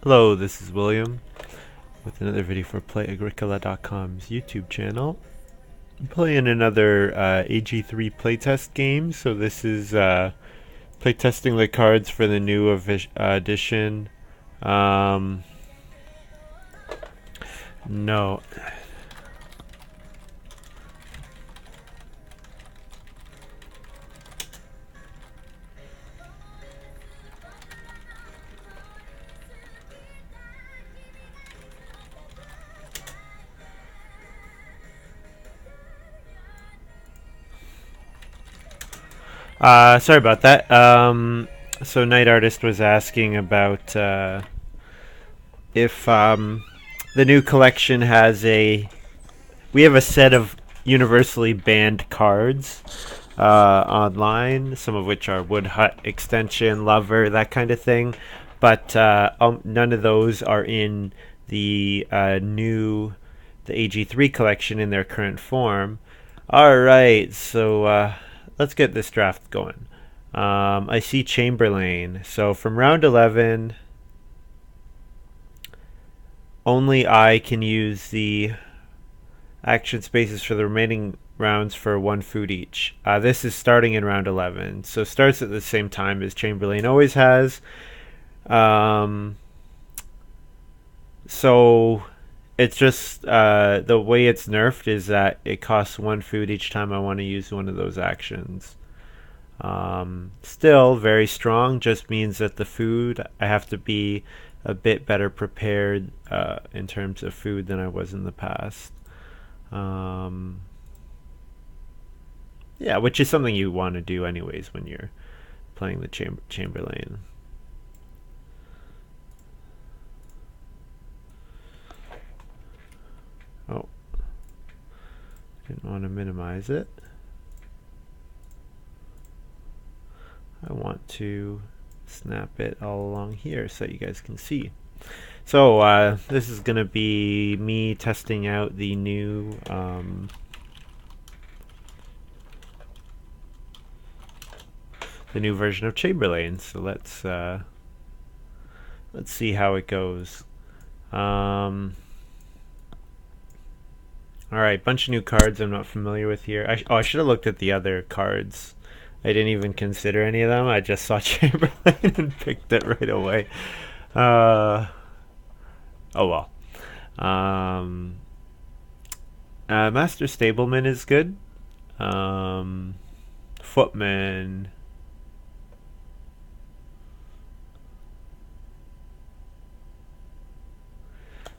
Hello, this is William with another video for Play-agricola.com's YouTube channel. I'm playing another AG3 playtest game, so this is playtesting the cards for the new edition. Um, no. Sorry about that. So Night Artist was asking about if the new collection has we have a set of universally banned cards online, some of which are Wood Hut Extension, Lover, that kind of thing. But none of those are in the the AG3 collection in their current form. Alright, so let's get this draft going. I see Chamberlain. So from round 11, only I can use the action spaces for the remaining rounds for one food each. This is starting in round 11, so starts at the same time as Chamberlain always has. So it's just the way it's nerfed is that it costs one food each time I want to use one of those actions. Still very strong, just means that the food, I have to be a bit better prepared in terms of food than I was in the past. Yeah, which is something you want to do anyways when you're playing the Chamberlain. Oh, didn't want to minimize it. I want to snap it all along here so you guys can see. So this is going to be me testing out the new version of Chamberlain. So let's see how it goes. All right, bunch of new cards I'm not familiar with here. I should have looked at the other cards. I didn't even consider any of them. I just saw Chamberlain and picked it right away. Oh well. Master Stableman is good. Footman.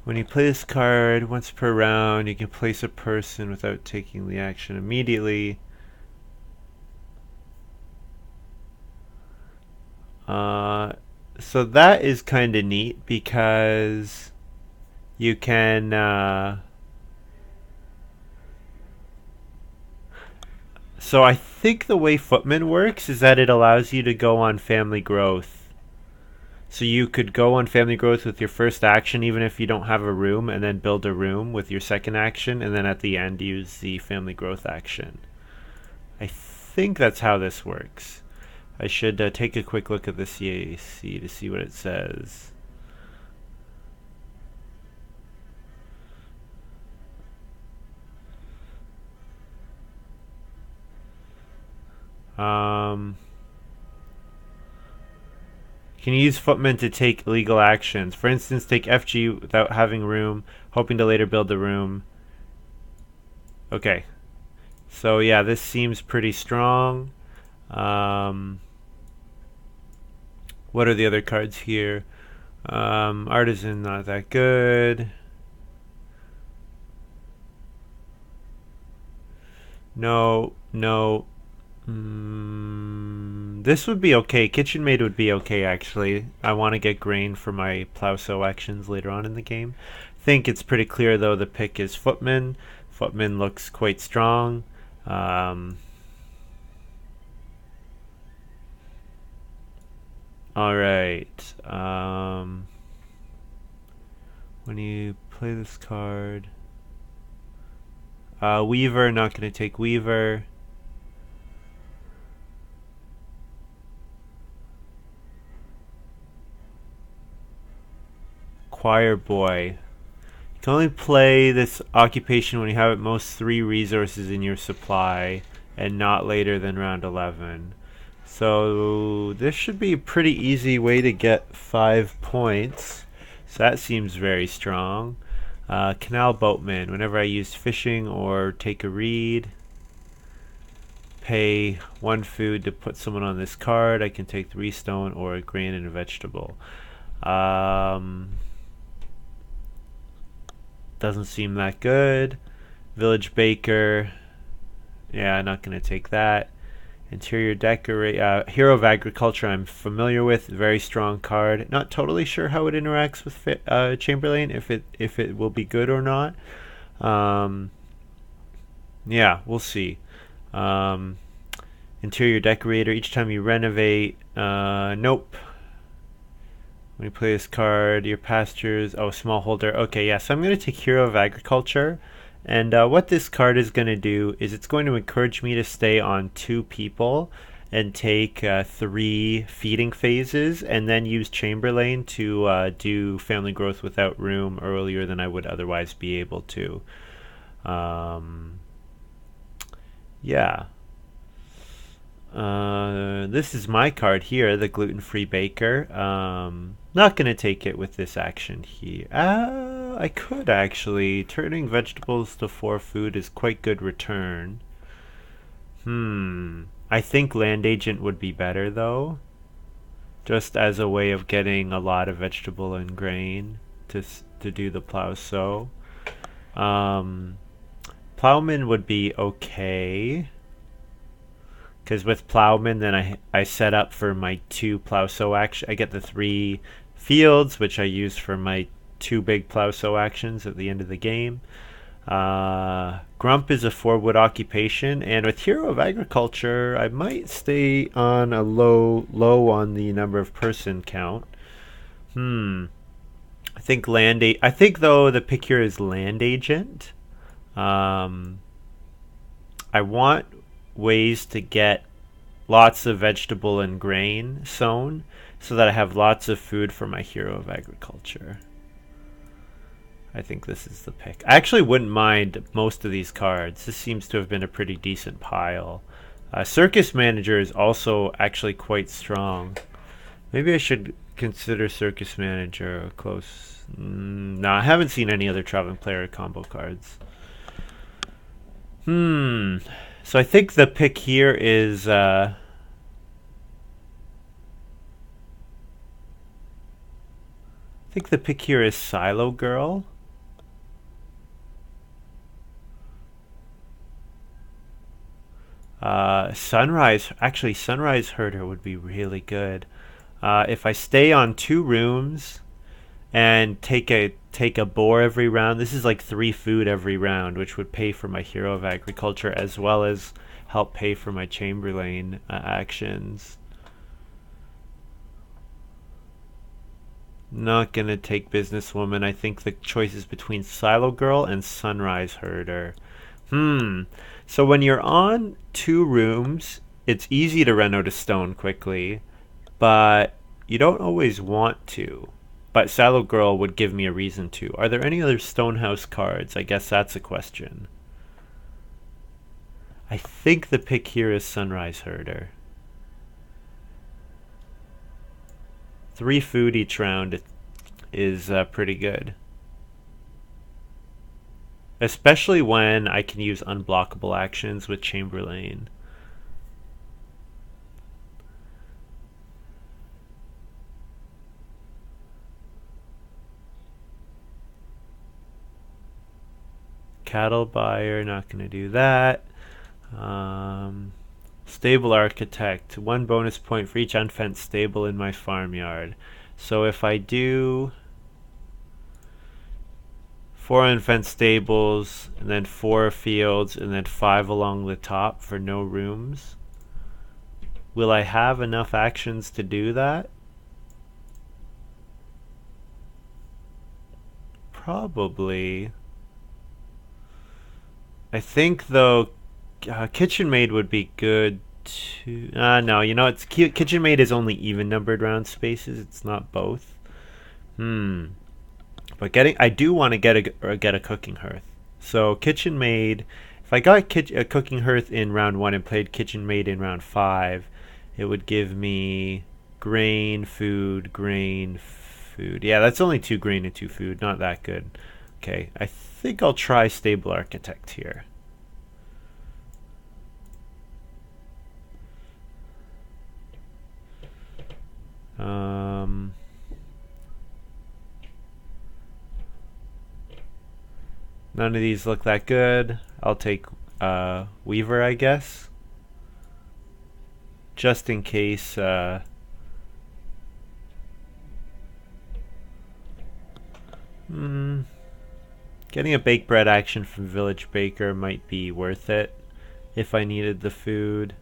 When you play this card once per round, you can place a person without taking the action immediately. So that is kind of neat because you can so I think the way Footman works is that it allows you to go on family growth. So you could go on family growth with your first action even if you don't have a room, and then build a room with your second action, and then at the end use the family growth action. I think that's how this works. I should take a quick look at the CAC to see what it says. Can you use Footman to take illegal actions? For instance, take FG without having room, hoping to later build the room. Okay. So yeah, this seems pretty strong. What are the other cards here? Artisan, not that good. No, no. This would be okay. Kitchen Maid would be okay, actually. I want to get grain for my plow sow actions later on in the game. I think it's pretty clear, though, the pick is Footman. Footman looks quite strong. Alright. When you play this card... Weaver, not going to take Weaver. choir boy. You can only play this occupation when you have at most 3 resources in your supply and not later than round 11. So this should be a pretty easy way to get 5 points. So that seems very strong. Canal boatman. Whenever I use fishing or take a read, pay 1 food to put someone on this card. I can take 3 stone or a grain and a vegetable. Doesn't seem that good. Village baker. Yeah, I'm not going to take that. Interior decorate. Hero of agriculture I'm familiar with. Very strong card. Not totally sure how it interacts with Chamberlain, if it will be good or not. Yeah, we'll see. Interior decorator. Each time you renovate. Nope. When you play this card, your pastures. Oh, smallholder. Okay, yeah. So I'm going to take Hero of Agriculture. And what this card is going to do is it's going to encourage me to stay on 2 people and take 3 feeding phases, and then use Chamberlain to do family growth without room earlier than I would otherwise be able to. Yeah. This is my card here, the gluten-free baker. Not gonna take it with this action here. I could actually. Turning vegetables to 4 food is quite good return. I think land agent would be better though, just as a way of getting a lot of vegetable and grain to do the plow sow. Plowman would be okay. Because with Plowman, then I set up for my 2 plow sow action. I get the 3 fields, which I use for my 2 big plow sow actions at the end of the game. Grump is a 4 wood occupation, and with Hero of Agriculture, I might stay on a low on the number of person count. I think I think though the pick here is land agent. I want ways to get lots of vegetable and grain sown so that I have lots of food for my Hero of Agriculture. I think this is the pick. I actually wouldn't mind most of these cards. This seems to have been a pretty decent pile. Circus Manager is also actually quite strong. Maybe I should consider Circus Manager close. No, I haven't seen any other traveling player combo cards. So I think the pick here is I think the pick here is Silo Girl. Sunrise Herder would be really good. If I stay on 2 rooms and take a boar every round, this is like 3 food every round, which would pay for my Hero of Agriculture as well as help pay for my Chamberlain actions. Not gonna take Businesswoman. I think the choice is between Silo Girl and Sunrise Herder. So when you're on 2 rooms, it's easy to run out of stone quickly, but you don't always want to. But Silo Girl would give me a reason to. Are there any other Stonehouse cards? I guess that's a question. I think the pick here is Sunrise Herder. 3 food each round is pretty good. Especially when I can use unblockable actions with Chamberlain. Cattle buyer, not going to do that. Stable architect, 1 bonus point for each unfenced stable in my farmyard. So if I do 4 unfenced stables, and then 4 fields, and then 5 along the top for no rooms, will I have enough actions to do that? Probably. I think though Kitchen Maid would be good too. No, you know, it's Kitchen Maid is only even numbered round spaces. It's not both. But I do want to get a cooking hearth. So kitchen made. If I got a cooking hearth in round 1 and played kitchen made in round 5, it would give me grain, food, grain, food. Yeah, that's only 2 grain and 2 food. Not that good. Okay, I think I'll try stable architect here. None of these look that good. I'll take Weaver, I guess. Just in case. Getting a baked bread action from Village Baker might be worth it if I needed the food.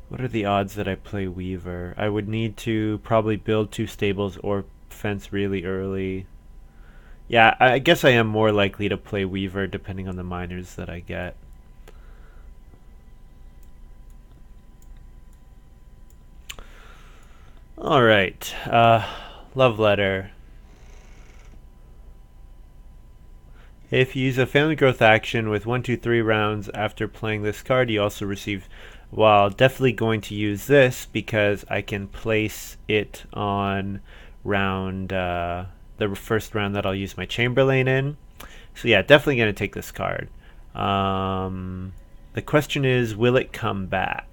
What are the odds that I play Weaver? I would need to probably build 2 stables or fence really early. Yeah, I guess I am more likely to play Weaver depending on the miners that I get. Alright, love letter. If you use a family growth action with 1, 2, 3 rounds after playing this card, you also receive. Well, definitely going to use this because I can place it on round, the first round that I'll use my Chamberlain in. So yeah, definitely going to take this card. The question is, will it come back?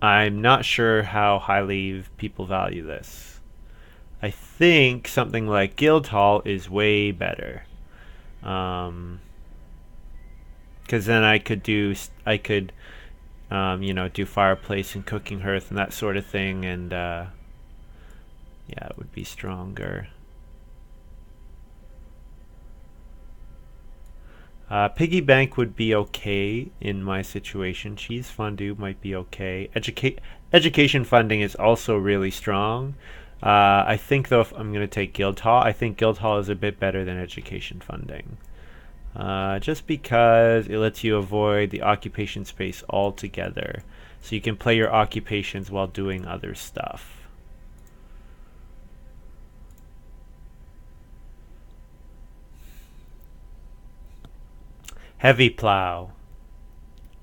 I'm not sure how highly people value this. I think something like Guildhall is way better. Because then I could do do fireplace and cooking hearth and that sort of thing, and yeah, it would be stronger. Piggy bank would be okay in my situation. Cheese fondue might be okay. Education funding is also really strong. I think though, if I'm going to take Guildhall, I think Guildhall is a bit better than education funding. Just because it lets you avoid the occupation space altogether. So you can play your occupations while doing other stuff. Heavy plow.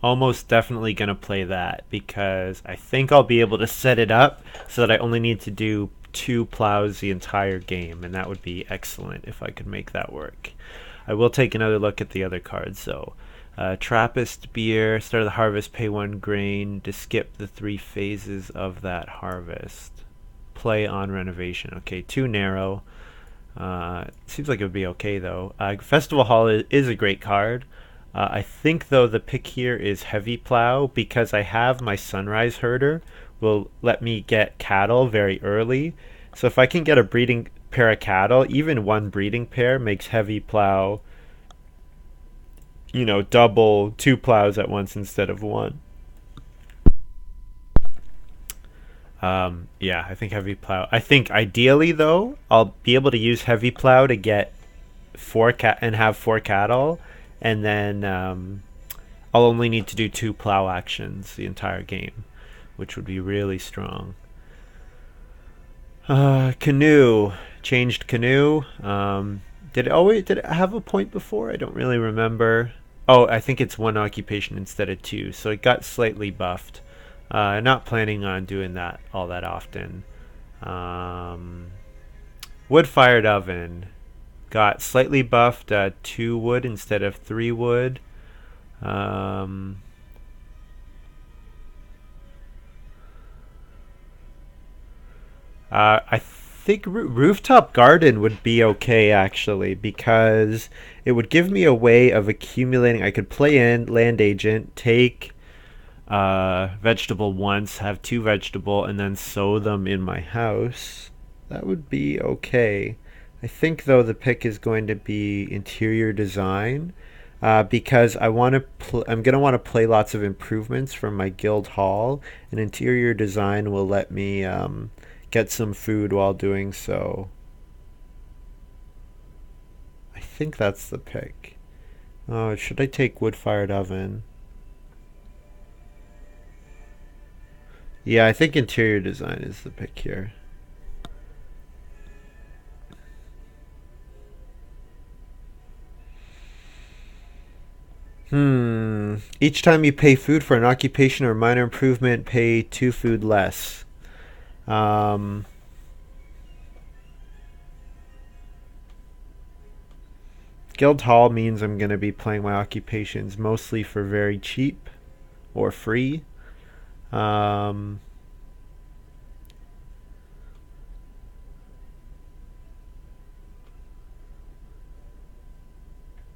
Almost definitely going to play that because I think I'll be able to set it up so that I only need to do 2 plows the entire game, and that would be excellent if I could make that work. I will take another look at the other cards though. Trappist beer, start of the harvest, pay 1 grain to skip the 3 phases of that harvest. Play on renovation. Okay, too narrow. Seems like it would be okay though. Festival Hall is a great card. I think though the pick here is heavy plow because I have my sunrise herder will let me get cattle very early. So if I can get a breeding pair of cattle, even 1 breeding pair makes heavy plow, double 2 plows at once instead of 1. Yeah, I think heavy plow. I think ideally though, I'll be able to use heavy plow to get 4 have 4 cattle, and then I'll only need to do 2 plow actions the entire game, which would be really strong. Canoe. Changed canoe. Did it have a point before? I don't really remember. Oh, I think it's 1 occupation instead of 2, so it got slightly buffed. Not planning on doing that all that often. Wood-fired oven. Got slightly buffed, 2 wood instead of 3 wood. I think rooftop garden would be okay actually because it would give me a way of accumulating. I could play in land agent, take vegetable once, have 2 vegetable, and then sow them in my house. That would be okay. I think though the pick is going to be interior design because I'm gonna want to play lots of improvements from my guild hall, and interior design will let me get some food while doing so. I think that's the pick. Oh, should I take wood-fired oven? Yeah, I think interior design is the pick here. Each time you pay food for an occupation or minor improvement, pay 2 food less. Um, Guild Hall means I'm going to be playing my occupations mostly for very cheap or free. Um,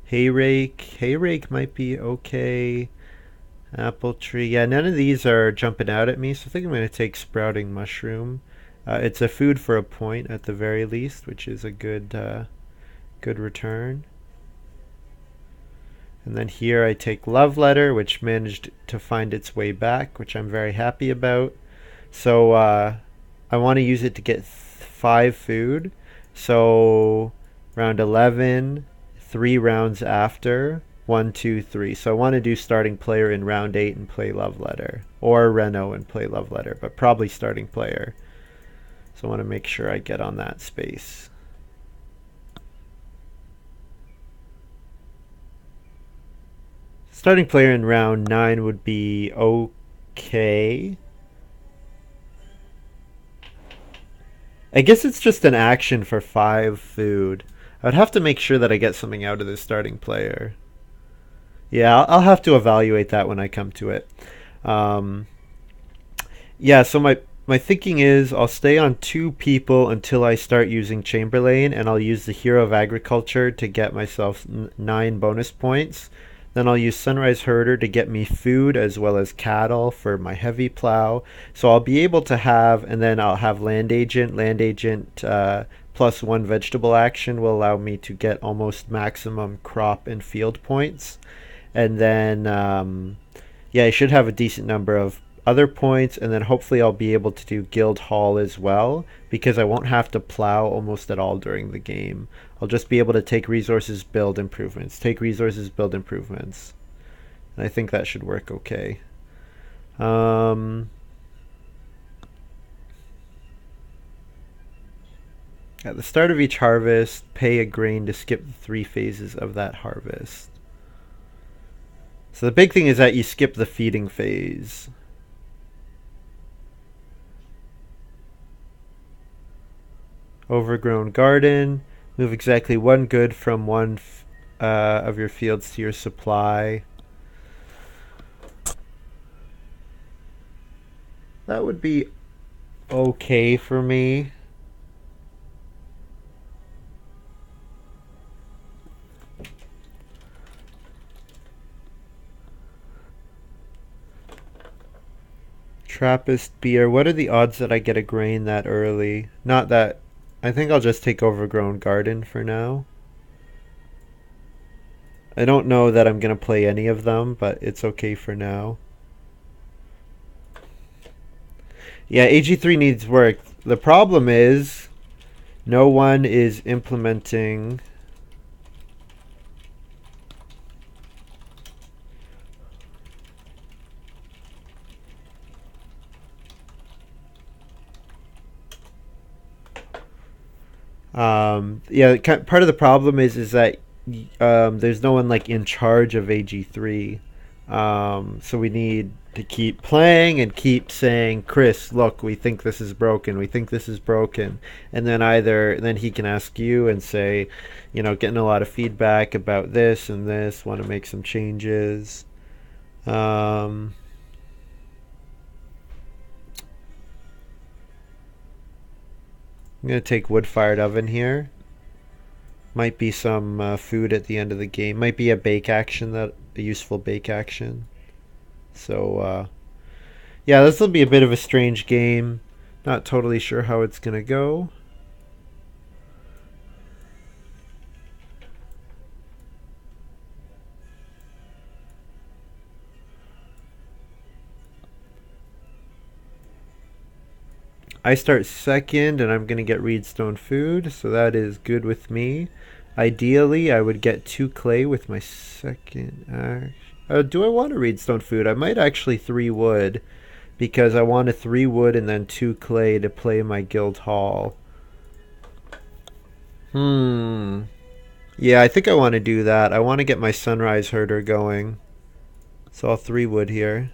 Hay rake might be okay. Apple tree. Yeah, none of these are jumping out at me, so I think I'm going to take sprouting mushroom. It's a food for a point at the very least, which is a good return. And then here I take love letter, which managed to find its way back, which I'm very happy about. So I want to use it to get 5 food. So round 11, 3 rounds after, 1, 2, 3. So I want to do starting player in round 8 and play love letter, or Reno and play love letter, but probably starting player. So I want to make sure I get on that space. Starting player in round 9 would be okay. I guess it's just an action for 5 food. I would have to make sure that I get something out of the starting player. Yeah, I'll have to evaluate that when I come to it. Um, yeah, so my thinking is I'll stay on 2 people until I start using Chamberlain, and I'll use the Hero of Agriculture to get myself 9 bonus points. Then I'll use Sunrise Herder to get me food as well as cattle for my heavy plow. So I'll be able to have, and then I'll have Land Agent. Land Agent plus 1 vegetable action will allow me to get almost maximum crop and field points. And then, yeah, I should have a decent number of other points, and then hopefully I'll be able to do Guild Hall as well, because I won't have to plow almost at all during the game. I'll just be able to take resources, build improvements, take resources, build improvements. And I think that should work okay. At the start of each harvest, pay a grain to skip the 3 phases of that harvest. So the big thing is that you skip the feeding phase. Overgrown garden. Move exactly 1 good from one of your fields to your supply. That would be okay for me. Trappist beer. What are the odds that I get a grain that early? Not that. I think I'll just take overgrown garden for now. I don't know that I'm going to play any of them, but it's okay for now. Yeah, AG3 needs work. The problem is no one is implementing. Yeah, part of the problem is that there's no one like in charge of AG3. So we need to keep playing and keep saying, Chris, look, we think this is broken. We think this is broken. And then he can ask you and say, getting a lot of feedback about this and this, want to make some changes. I'm going to take wood-fired oven here. Might be some food at the end of the game. Might be a useful bake action. So yeah, this will be a bit of a strange game. Not totally sure how it's gonna go. I start second, and I'm gonna get Reedstone food, so that is good with me. Ideally, I would get 2 clay with my second action. Do I want a Reedstone food? I might actually 3 wood, because I want a 3 wood and then 2 clay to play my Guild Hall. Yeah, I think I want to do that. I want to get my Sunrise Herder going. So all 3 wood here.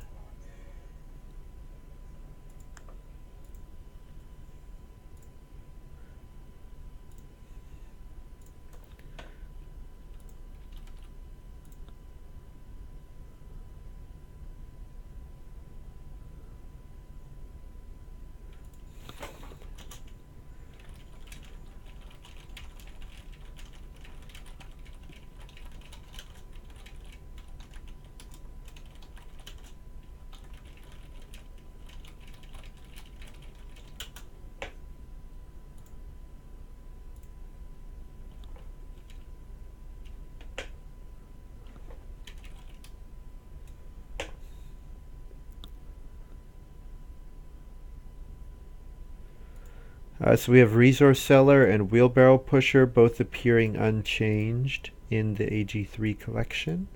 So we have Resource Seller and Wheelbarrow Pusher both appearing unchanged in the AG3 collection.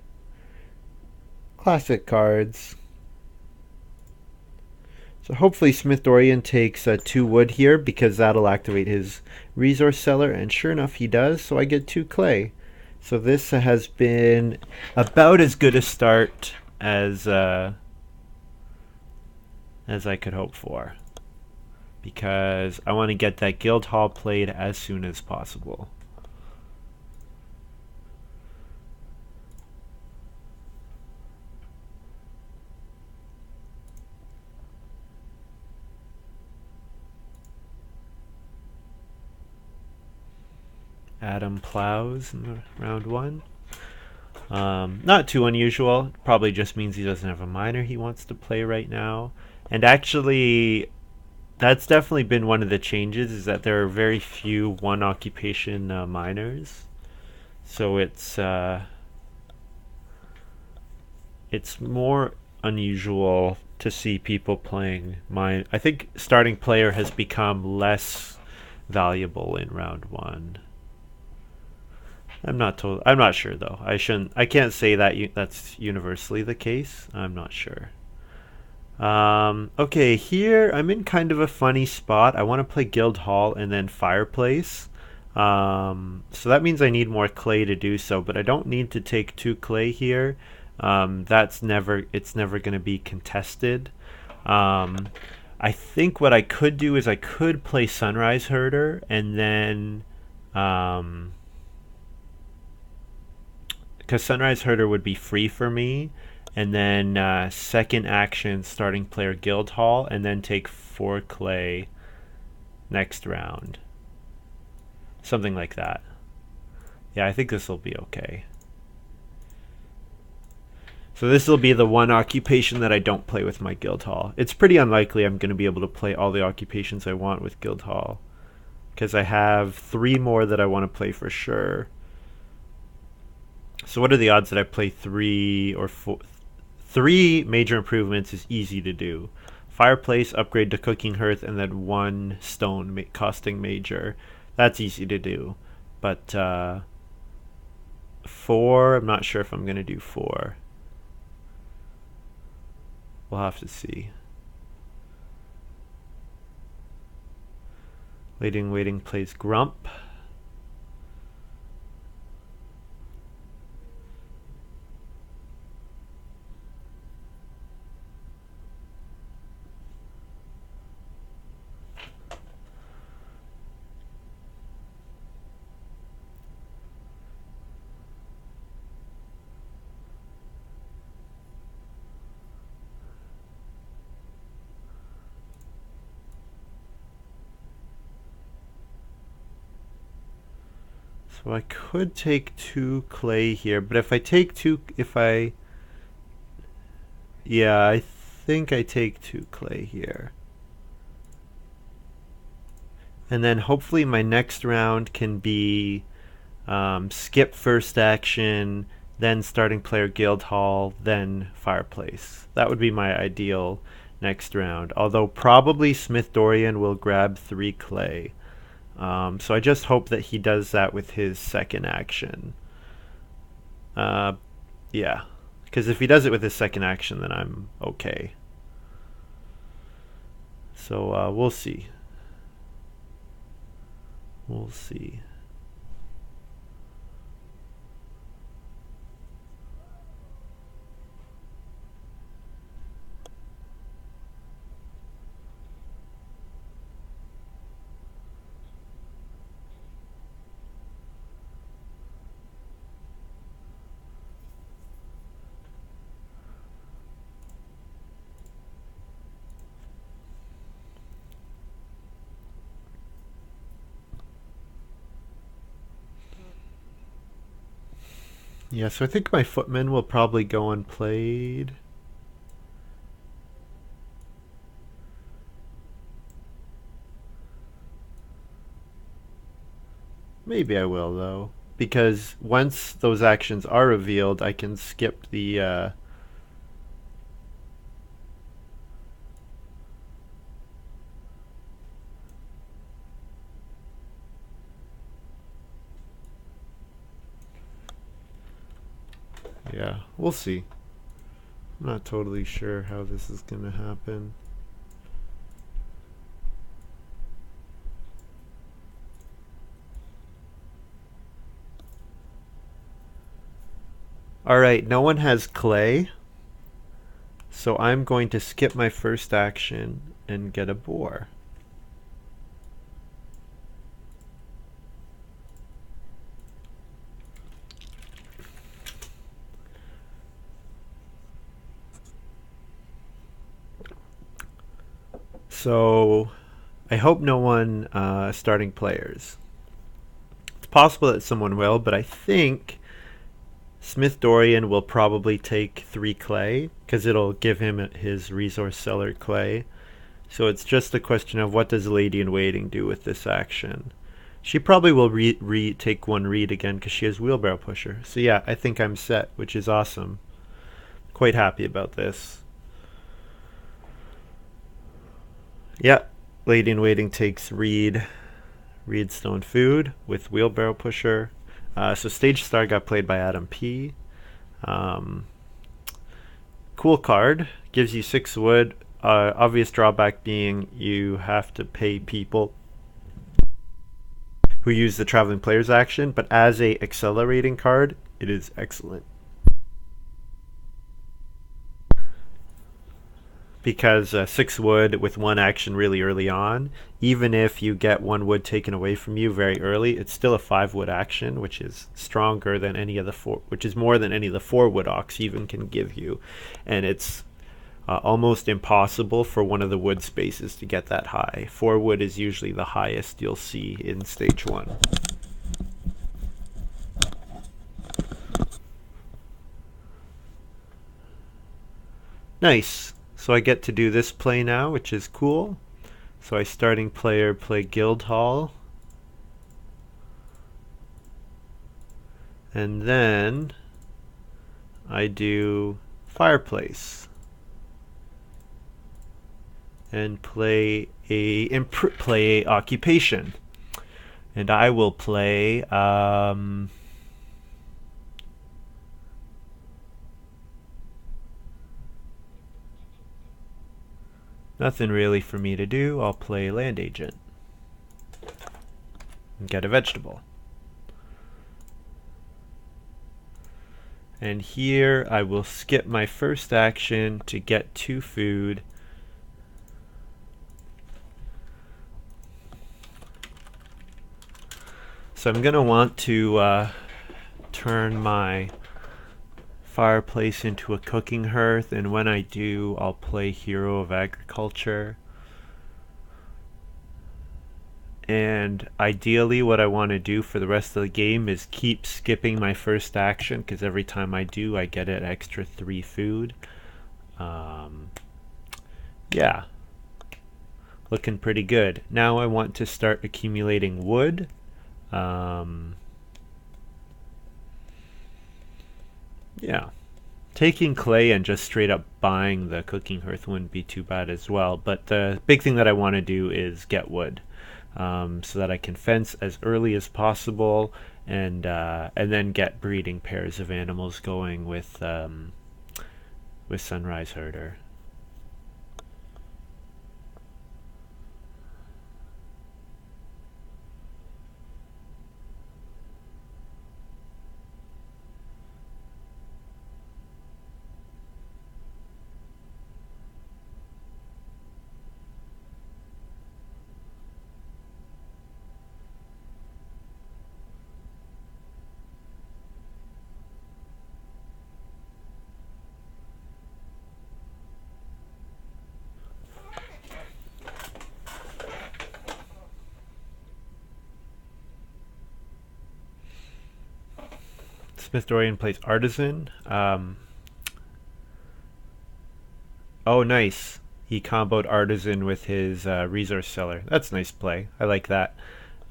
Classic cards. So hopefully Smith Dorian takes 2 wood here because that'll activate his Resource Seller, and sure enough he does, so I get 2 clay. So this has been about as good a start as I could hope for, because I want to get that guild hall played as soon as possible. Adam plows in round 1. Not too unusual. Probably just means he doesn't have a miner he wants to play right now. And actually, that's definitely been one of the changes, is that there are very few one occupation miners. So it's more unusual to see people playing mine. I think starting player has become less valuable in round 1. I'm not sure though. I can't say that that's universally the case. I'm not sure. Okay, here I'm in kind of a funny spot. I want to play Guild Hall and then Fireplace. So that means I need more clay to do so, but I don't need to take 2 clay here. It's never going to be contested. I think what I could do is I could play Sunrise Herder and then because Sunrise Herder would be free for me, and then second action starting player Guild Hall, and then take 4 clay next round. Something like that. Yeah, I think this will be okay. So this will be the one occupation that I don't play with my Guild Hall. It's pretty unlikely I'm going to be able to play all the occupations I want with Guild Hall, because I have 3 more that I want to play for sure. So what are the odds that I play 3 or 4? 3 major improvements is easy to do. Fireplace, upgrade to cooking hearth, and then 1 stone costing major. That's easy to do. But 4, I'm not sure if I'm going to do 4. We'll have to see. Waiting plays Grump. So I could take 2 clay here, but if I take 2, yeah, I think I take 2 clay here. And then hopefully my next round can be skip first action, then starting player Guild Hall, then Fireplace. That would be my ideal next round. Although probably Smith Dorian will grab 3 clay. So I just hope that he does that with his second action. Yeah, because if he does it with his second action, then I'm okay. So we'll see. We'll see. Yeah, so I think my footman will probably go unplayed. Maybe I will, though. Because once those actions are revealed, I can skip the... Yeah, we'll see. I'm not totally sure how this is going to happen. Alright, no one has clay. So I'm going to skip my first action and get a boar. So I hope no one starting players. It's possible that someone will, but I think Smith Dorian will probably take 3 clay because it'll give him his resource seller clay. So it's just a question of what does Lady in Waiting do with this action. She probably will take 1 read again because she has Wheelbarrow Pusher. So yeah, I think I'm set, which is awesome. Quite happy about this. Yeah, Lady in Waiting takes Reed Stone Food with Wheelbarrow Pusher. So Stage Star got played by Adam P. Um, cool card. Gives you 6 wood. Obvious drawback being you have to pay people who use the Traveling Players action, but as a accelerating card, it is excellent. Because 6 wood with 1 action really early on, even if you get 1 wood taken away from you very early, it's still a 5 wood action, which is stronger than any of the 4, which is more than any of the 4 wood ox even can give you, and it's almost impossible for one of the wood spaces to get that high. 4 wood is usually the highest you'll see in stage 1. Nice. So I get to do this play now, which is cool. So I starting player play Guildhall. And then I do Fireplace. And play a occupation. And I will play nothing really for me to do. I'll play Land Agent and get a vegetable. And here I will skip my first action to get 2 food. So I'm going to want to turn my fireplace into a cooking hearth, and when I do, I'll play Hero of Agriculture. And ideally what I want to do for the rest of the game is keep skipping my first action, because every time I do I get an extra 3 food. Yeah, looking pretty good. Now I want to start accumulating wood. Yeah, taking clay and just straight up buying the cooking hearth wouldn't be too bad as well, but the big thing that I want to do is get wood, so that I can fence as early as possible, and then get breeding pairs of animals going with Sunrise Herder. Smith Dorian plays Artisan. Oh, nice. He comboed Artisan with his Resource Seller. That's nice play. I like that.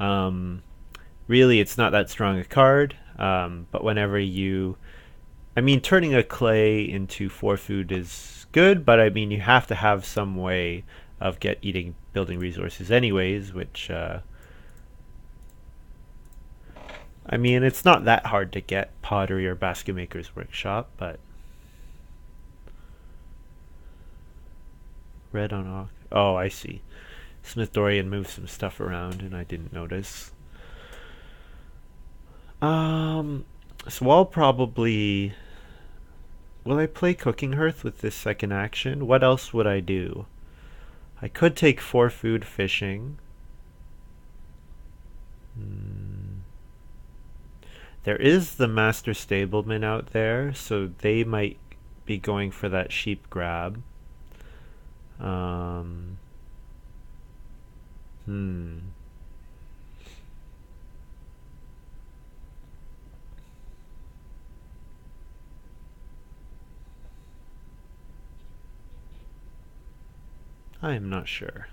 Um, Really, it's not that strong a card, but whenever you... I mean, turning a clay into 4 food is good, but I mean, you have to have some way of building resources anyways, which... I mean, it's not that hard to get Pottery or Basket Maker's Workshop, but... Red on Oak. Oh, I see. Smith Dorian moved some stuff around and I didn't notice. Um, so I'll probably... Will I play Cooking Hearth with this second action? What else would I do? I could take 4 food fishing. There is the Master Stableman out there, so they might be going for that sheep grab. Hmm. I am not sure.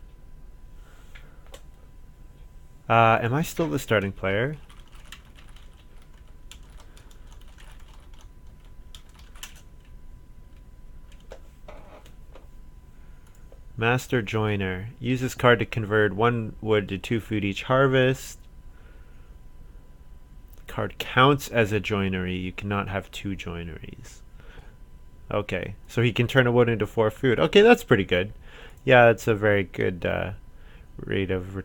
Am I still the starting player? Master Joiner. Use this card to convert 1 wood to 2 food each harvest. Card counts as a joinery. You cannot have 2 joineries. Okay, so he can turn a wood into 4 food. Okay, that's pretty good. Yeah, that's a very good rate of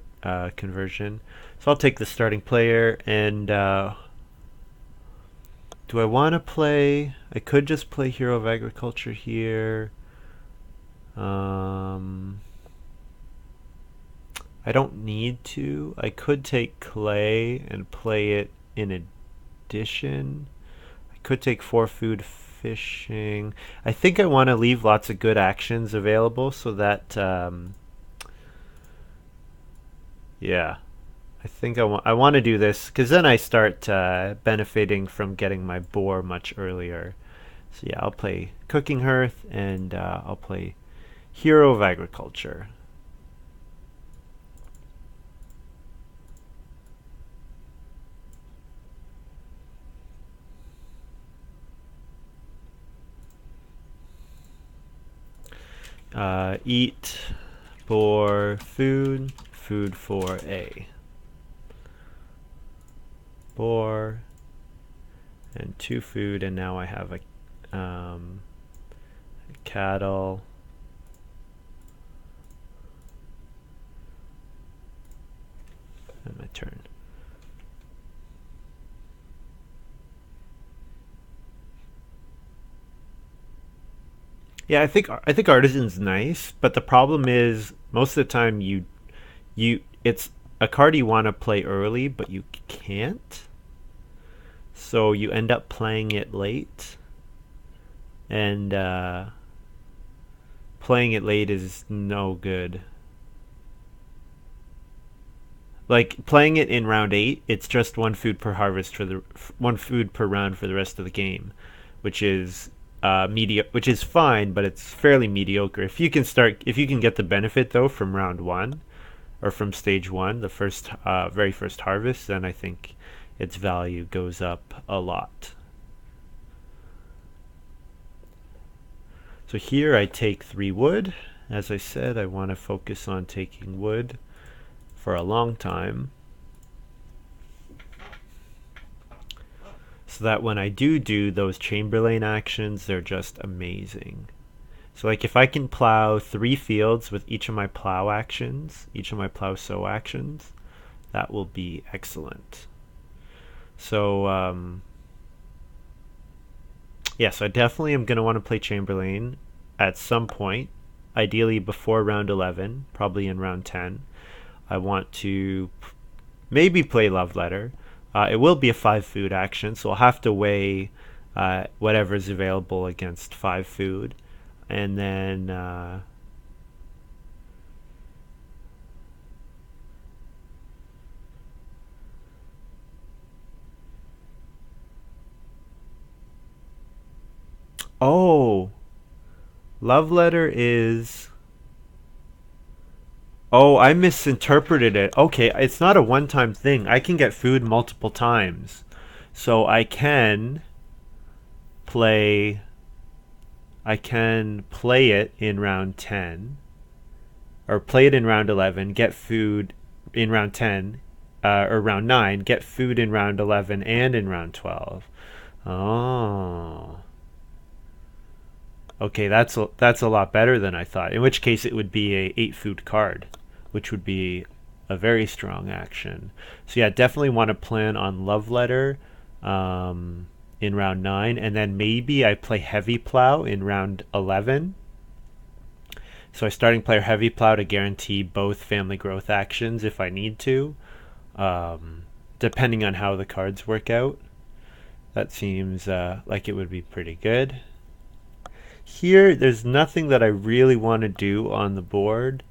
conversion. So I'll take the starting player, and do I want to play... I could just play Hero of Agriculture here. I don't need to. I could take clay and play it in addition. I could take 4 food fishing. I think I want to leave lots of good actions available so that yeah, I think I want to do this because then I start benefiting from getting my boar much earlier. So yeah, I'll play Cooking Hearth and I'll play Hero of Agriculture. Eat for food, food for A. Boar and 2 food, and now I have a cattle. And my turn. Yeah, I think Artisan's nice, but the problem is most of the time it's a card you want to play early, but you can't. So you end up playing it late, and playing it late is no good. Like playing it in round 8, it's just 1 food per harvest for the 1 food per round for the rest of the game, which is which is fine, but it's fairly mediocre. If you can get the benefit though from round 1 or from stage 1, the very first harvest, then I think its value goes up a lot. So here I take 3 wood. As I said, I want to focus on taking wood for a long time, so that when I do those Chamberlain actions, they're just amazing. So like if I can plow 3 fields with each of my plow actions, each of my plow sow actions, that will be excellent. So yes, I definitely am going to want to play Chamberlain at some point, ideally before round 11, probably in round 10. I want to maybe play Love Letter. It will be a 5 food action, so I'll have to weigh whatever's available against 5 food. And then Oh, love letter is. Oh, I misinterpreted it. Okay, it's not a one-time thing. I can get food multiple times. So play I can play it in round 10 or play it in round 11, get food in round 10 or round 9, get food in round 11 and in round 12. Oh. Okay, that's a lot better than I thought. In which case it would be a 8 food card, which would be a very strong action. So yeah, definitely want to plan on Love Letter in round 9, and then maybe I play Heavy Plow in round 11. So I starting player Heavy Plow to guarantee both family growth actions if I need to, depending on how the cards work out. That seems like it would be pretty good. Here, there's nothing that I really want to do on the board.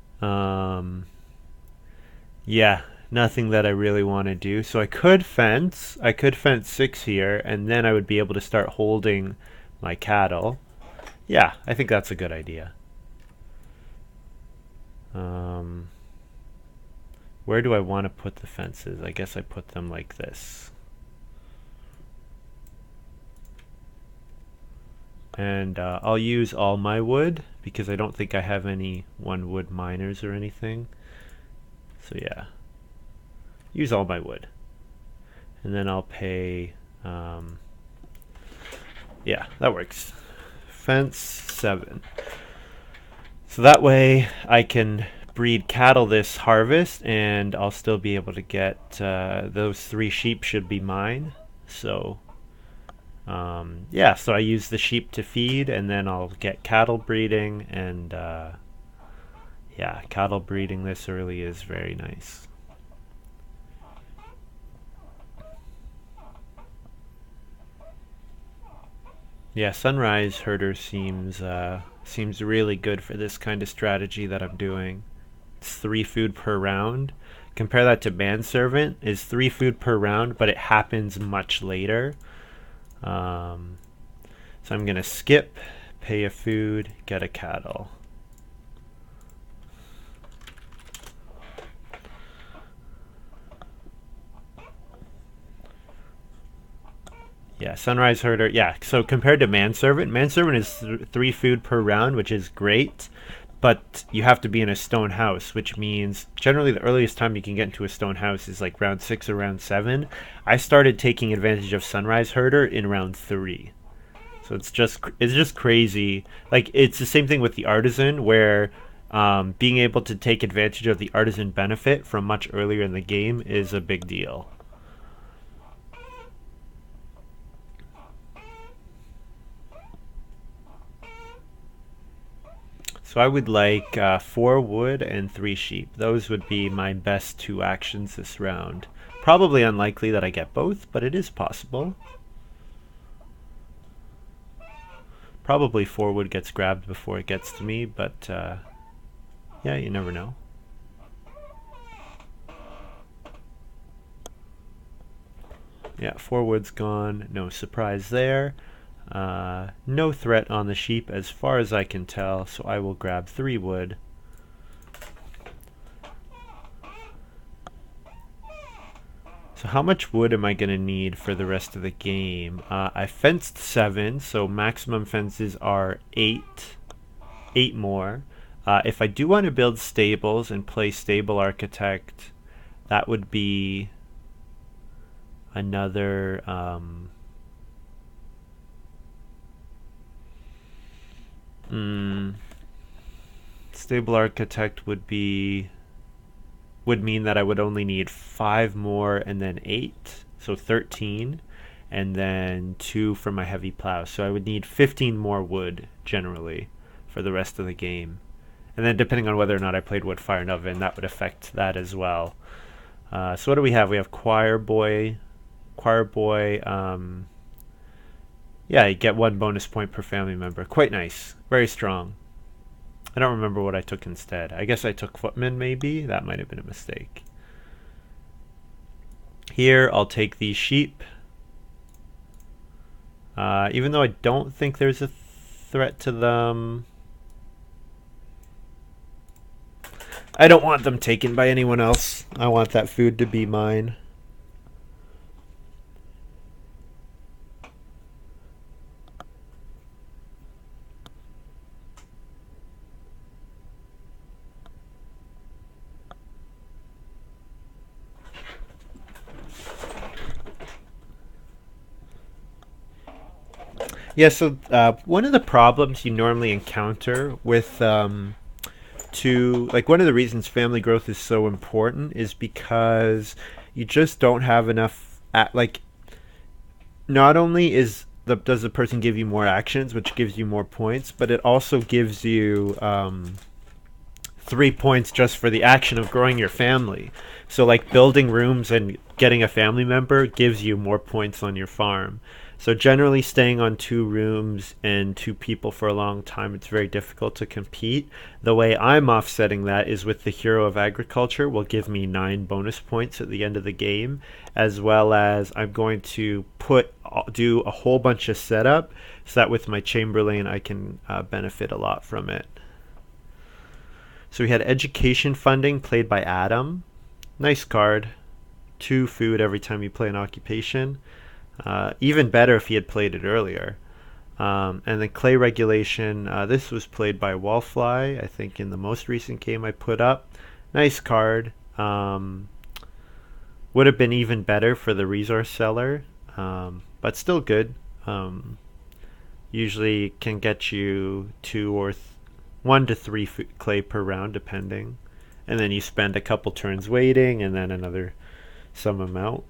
Yeah, nothing that I really want to do. So I could fence. I could fence 6 here, and then I would be able to start holding my cattle. Yeah, I think that's a good idea. Where do I want to put the fences? I guess I put them like this. And I'll use all my wood because I don't think I have any 1 wood miners or anything. So yeah, use all my wood. And then I'll pay, yeah, that works. Fence 7. So that way I can breed cattle this harvest and I'll still be able to get, those 3 sheep should be mine. So yeah, so I use the sheep to feed and then I'll get cattle breeding, and yeah, cattle breeding this early is very nice. Yeah, Sunrise Herder seems really good for this kind of strategy that I'm doing. It's 3 food per round. Compare that to Manservant, is 3 food per round, but it happens much later. So I'm gonna skip, pay a food, get a cattle. Yeah, Sunrise Herder. Yeah, so compared to Manservant, Manservant is 3 food per round, which is great, but you have to be in a stone house, which means generally the earliest time you can get into a stone house is like round 6 or round 7. I started taking advantage of Sunrise Herder in round 3. So it's just crazy. Like, it's the same thing with the Artisan, where being able to take advantage of the Artisan benefit from much earlier in the game is a big deal. So I would like 4 wood and 3 sheep. Those would be my best 2 actions this round. Probably unlikely that I get both, but it is possible. Probably 4 wood gets grabbed before it gets to me, but yeah, you never know. Yeah, 4 wood's gone. No surprise there. No threat on the sheep as far as I can tell, so I will grab 3 wood. So how much wood am I going to need for the rest of the game? I fenced 7, so maximum fences are 8. 8 more. If I do want to build stables and play Stable Architect, that would be another... Stable Architect would mean that I would only need 5 more and then 8, so 13, and then 2 for my Heavy Plow. So I would need 15 more wood generally for the rest of the game. And then depending on whether or not I played Wood, Fire, and Oven, that would affect that as well. So what do we have? We have Choir Boy. Choir Boy, yeah, you get 1 bonus point per family member. Quite nice. Very strong. I don't remember what I took instead. I guess I took Footman, maybe? That might have been a mistake. Here, I'll take these sheep. Even though I don't think there's a threat to them. I don't want them taken by anyone else. I want that food to be mine. Yeah, so one of the problems you normally encounter with one of the reasons family growth is so important is because you just don't have enough not only does the person give you more actions, which gives you more points, but it also gives you 3 points just for the action of growing your family. So like building rooms and getting a family member gives you more points on your farm. So generally staying on 2 rooms and 2 people for a long time, it's very difficult to compete. The way I'm offsetting that is with the Hero of Agriculture will give me 9 bonus points at the end of the game, as well as I'm going to do a whole bunch of setup so that with my Chamberlain I can benefit a lot from it. So we had education funding played by Adam. Nice card. 2 food every time you play an occupation. Even better if he had played it earlier. And then clay regulation. This was played by Wallfly, I think, in the most recent game I put up. Nice card. Would have been even better for the resource seller, but still good. Usually can get you 1 to 3 clay per round, depending. And then you spend a couple turns waiting, and then another some amount.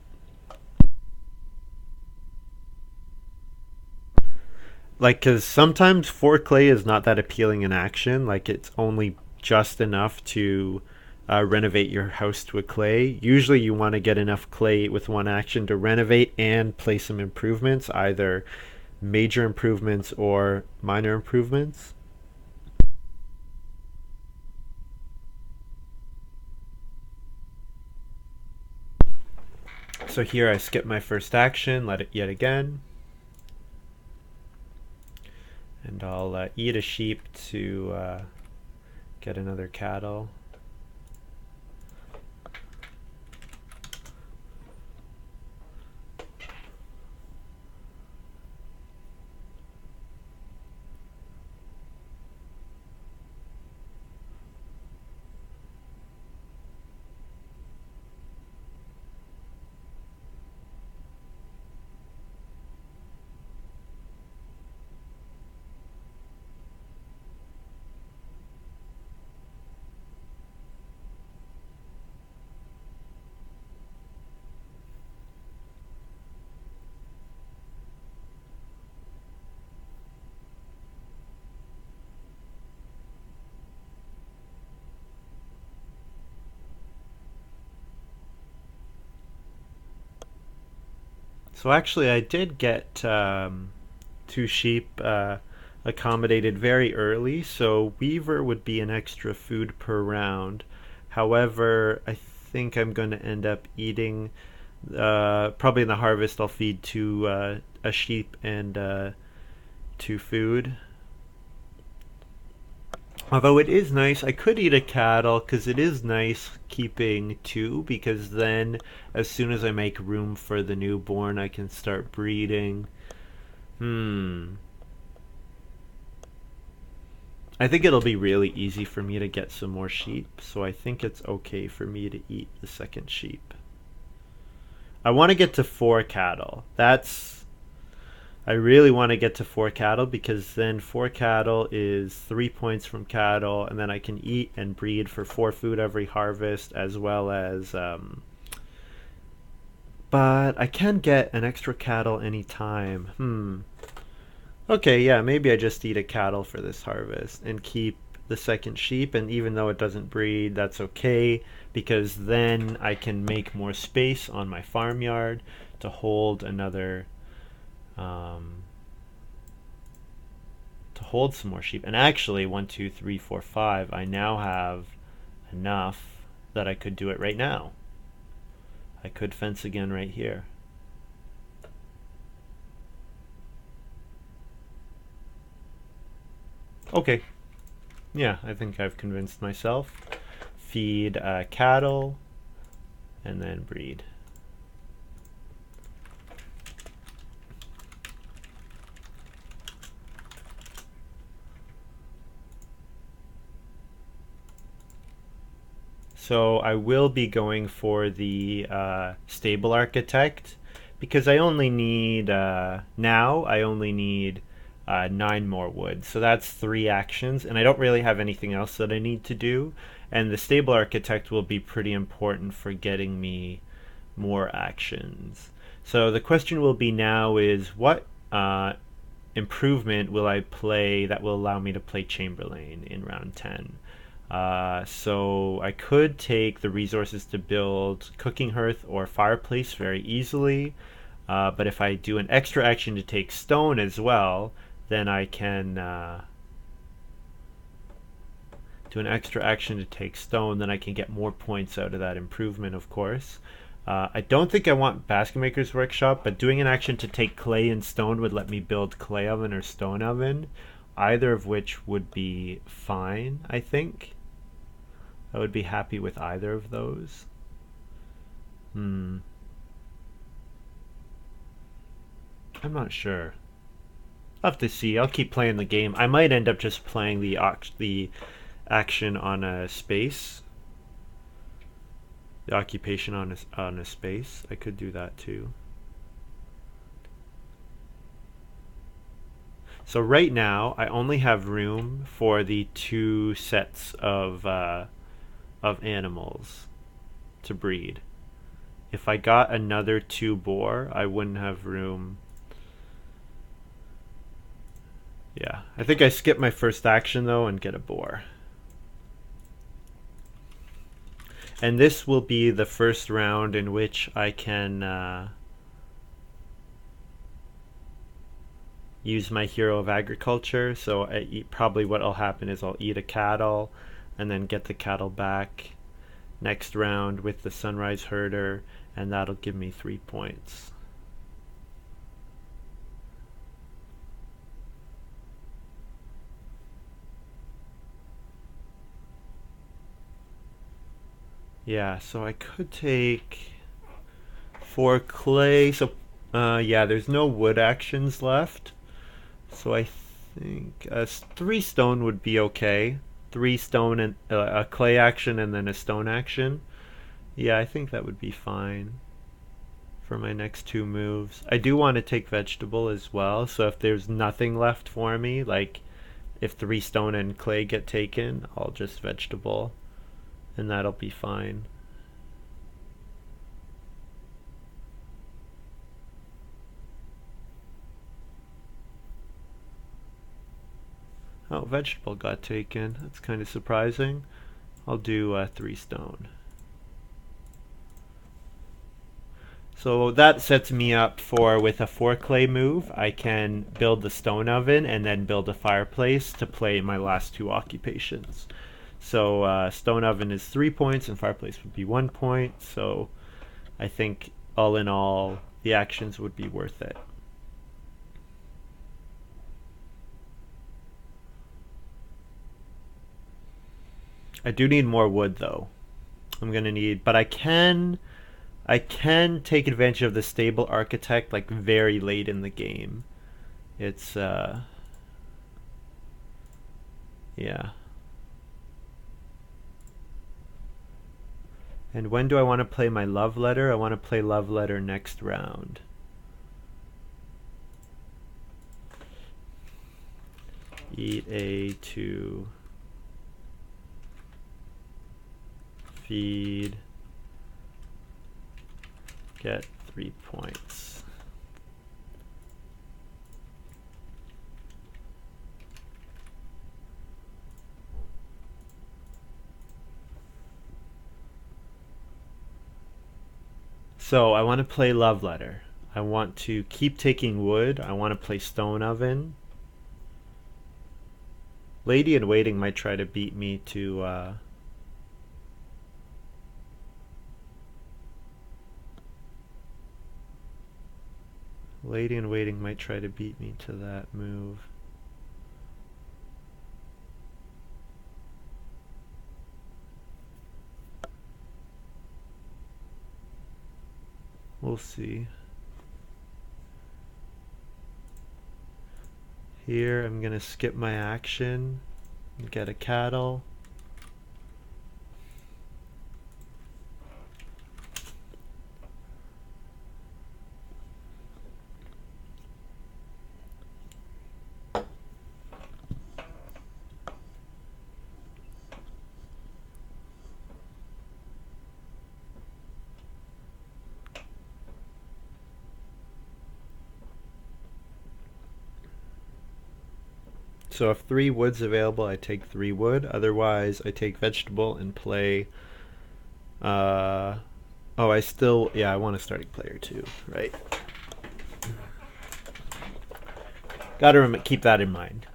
Because sometimes 4 clay is not that appealing in action. Like, it's only just enough to renovate your house to a clay. Usually you want to get enough clay with 1 action to renovate and play some improvements, either major improvements or minor improvements. So here I skip my first action, let it yet again. And I'll eat a sheep to get another cattle. So actually, I did get 2 sheep accommodated very early, so Weaver would be an extra food per round. However, I think I'm going to end up eating, probably in the harvest, I'll feed a sheep and 2 food. Although it is nice, I could eat a cattle because it is nice keeping 2, because then as soon as I make room for the newborn, I can start breeding. I think it'll be really easy for me to get some more sheep, so I think it's okay for me to eat the second sheep. I want to get to 4 cattle. I really want to get to 4 cattle, because then 4 cattle is 3 points from cattle, and then I can eat and breed for 4 food every harvest, as well as but I can get an extra cattle anytime. Okay, yeah, maybe I just eat a cattle for this harvest and keep the second sheep, and even though it doesn't breed, that's okay, because then I can make more space on my farmyard to hold another to hold some more sheep. And actually, 1, 2, 3, 4, 5, I now have enough that I could do it right now. I could fence again right here. Okay. Yeah, I think I've convinced myself. Feed cattle, and then breed. So I will be going for the stable architect because I only need now. I only need 9 more wood, so that's 3 actions, and I don't really have anything else that I need to do. And the stable architect will be pretty important for getting me more actions. So the question will be now is what improvement will I play that will allow me to play Chamberlain in round 10? So I could take the resources to build cooking hearth or fireplace very easily, but if I do an extra action to take stone as well, then I can do an extra action to take stone, then I can get more points out of that improvement, of course. I don't think I want Basket Maker's Workshop, but doing an action to take clay and stone would let me build clay oven or stone oven, either of which would be fine, I think. I would be happy with either of those. I'm not sure. I'll have to see. I'll keep playing the game. I might end up just playing the action on a space. The occupation on a space. I could do that too. So right now, I only have room for the 2 sets of animals to breed. If I got another 2 boar, I wouldn't have room. Yeah, I think I skip my first action though and get a boar. And this will be the first round in which I can use my hero of agriculture. So probably what'll happen is I'll eat a cattle and then get the cattle back next round with the sunrise herder, and that'll give me 3 points. Yeah, so I could take 4 clay. So yeah, there's no wood actions left. So I think 3 stone would be okay. 3 stone and a clay action and then a stone action. Yeah, I think that would be fine for my next 2 moves. I do want to take vegetable as well, so if there's nothing left for me, like if 3 stone and clay get taken, I'll just vegetable, and that'll be fine. Oh, vegetable got taken. That's kind of surprising. I'll do 3 stone. So that sets me up for, with a 4 clay move, I can build the stone oven and then build a fireplace to play my last 2 occupations. So stone oven is 3 points and fireplace would be 1 point. So I think all in all, the actions would be worth it. I do need more wood though. I'm gonna need, but I can take advantage of the stable architect like very late in the game. It's yeah. And when do I want to play my love letter? I want to play love letter next round. Eat A2. Feed. Get 3 points. So I want to play love letter. I want to keep taking wood. I want to play stone oven. Lady in waiting might try to beat me to Lady in waiting might try to beat me to that move. We'll see. Here, I'm gonna skip my action and get a cattle. So if 3 wood's available, I take 3 wood. Otherwise, I take vegetable and play. Uh, oh, I want a starting player too, right? Gotta keep that in mind.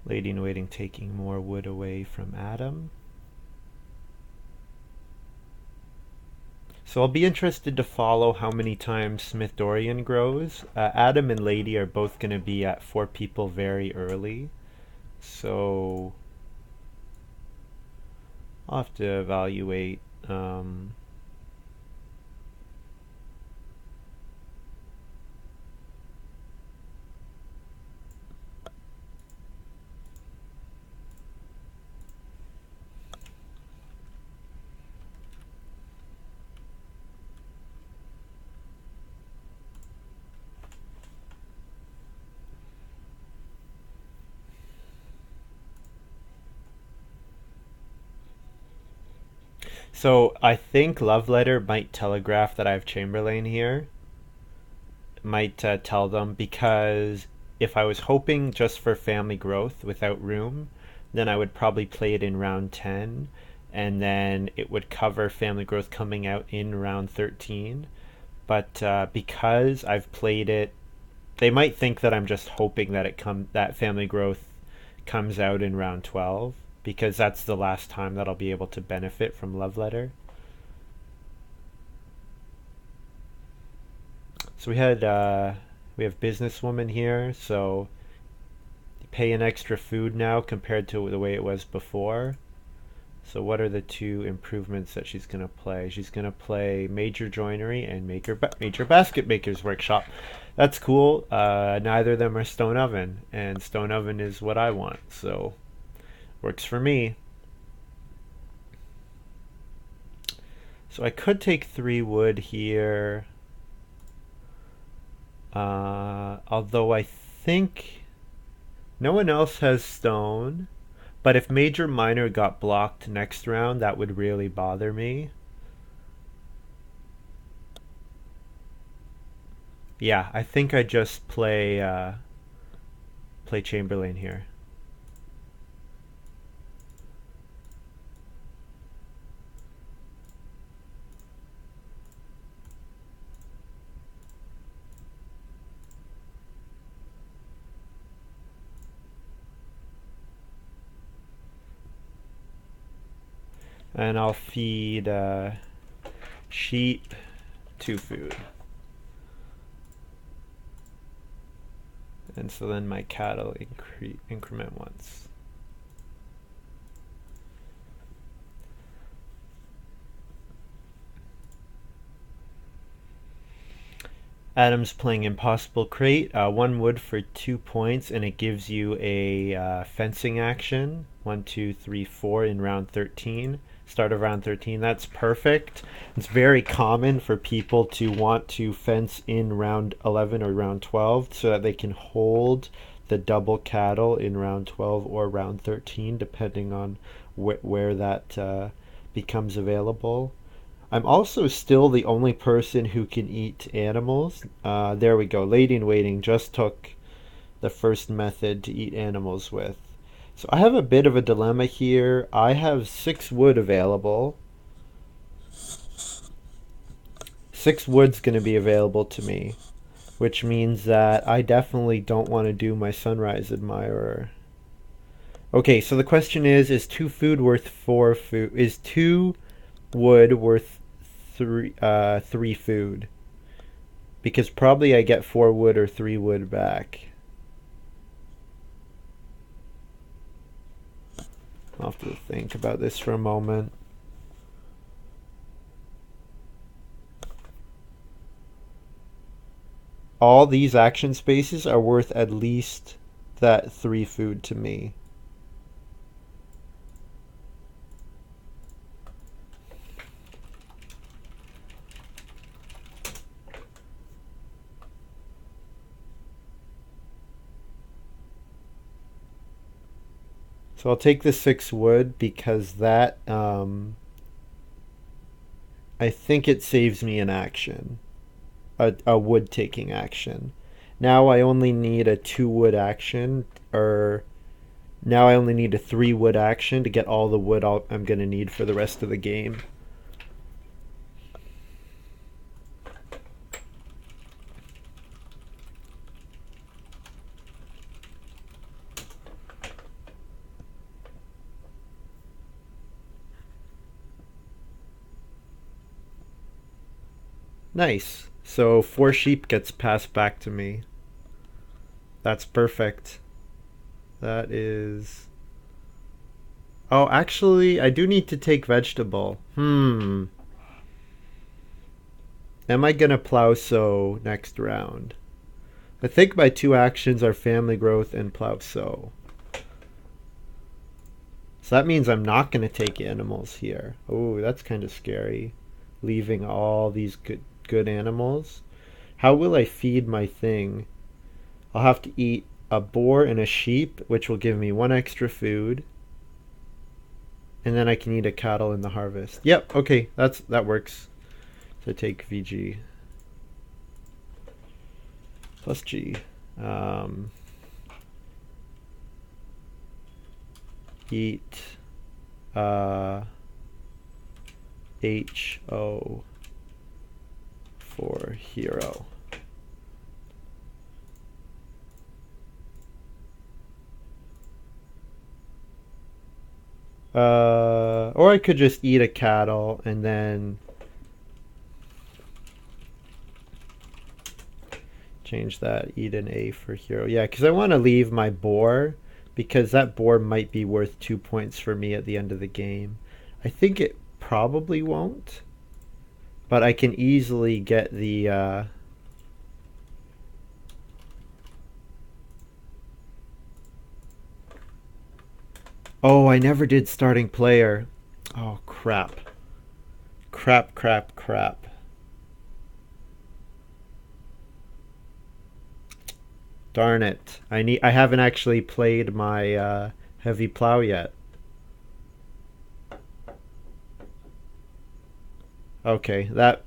Lady in Waiting taking more wood away from Adam. So I'll be interested to follow how many times Smith Dorian grows. Adam and Lady are both going to be at 4 people very early. So I'll have to evaluate. So I think Love Letter might telegraph that I have Chamberlain here. Might tell them, because if I was hoping just for family growth without room, then I would probably play it in round 10, and then it would cover family growth coming out in round 13. But because I've played it, they might think that I'm just hoping that that family growth comes out in round 12, because that's the last time that I'll be able to benefit from Love Letter. So we have businesswoman here, so you pay an extra food now compared to the way it was before. So what are the 2 improvements that she's gonna play? She's gonna play Major Joinery and Major Basket Maker's Workshop. That's cool. Neither of them are Stone Oven, and Stone Oven is what I want, so works for me. So I could take 3 wood here. Although I think no one else has stone, but if Major Minor got blocked next round, that would really bother me. Yeah, I think I just play Chamberlain here. And I'll feed sheep 2 food. And so then my cattle increment once. Adam's playing Impossible Crate. 1 wood for 2 points, and it gives you a fencing action. 1, 2, 3, 4 in round 13. Start of round 13. That's perfect. It's very common for people to want to fence in round 11 or round 12 so that they can hold the double cattle in round 12 or round 13, depending on where that becomes available. I'm also still the only person who can eat animals. There we go. Lady in Waiting just took the first method to eat animals with. So I have a bit of a dilemma here. I have 6 wood available. 6 wood's going to be available to me. which means that I definitely don't want to do my Sunrise Admirer. Okay, so the question is 2 food worth 4 food? Is 2 wood worth 3 food? Because probably I get 4 wood or 3 wood back. I'll have to think about this for a moment. All these action spaces are worth at least that 3 food to me. So I'll take the 6 wood because that I think it saves me an action, a wood taking action. Now I only need a 2 wood action, or now I only need a 3 wood action to get all the wood I'm gonna need for the rest of the game. Nice. So 4 sheep gets passed back to me. That's perfect. That is. Oh, actually, I do need to take vegetable. Am I gonna plow sow next round? I think my 2 actions are family growth and plow sow. So that means I'm not gonna take animals here. Oh, that's kind of scary. Leaving all these good animals. How will I feed my thing? I'll have to eat a boar and a sheep, which will give me 1 extra food. And then I can eat a cattle in the harvest. Yep, okay, that works. So take VG plus G. Eat HO for hero. Or I could just eat a cattle and then change that. Eat an A for hero. Yeah, because I want to leave my boar, because that boar might be worth 2 points for me at the end of the game. I think it probably won't, but I can easily get the oh, I never did starting player. Oh, crap. Crap. Darn it. I haven't actually played my heavy plow yet. Okay, that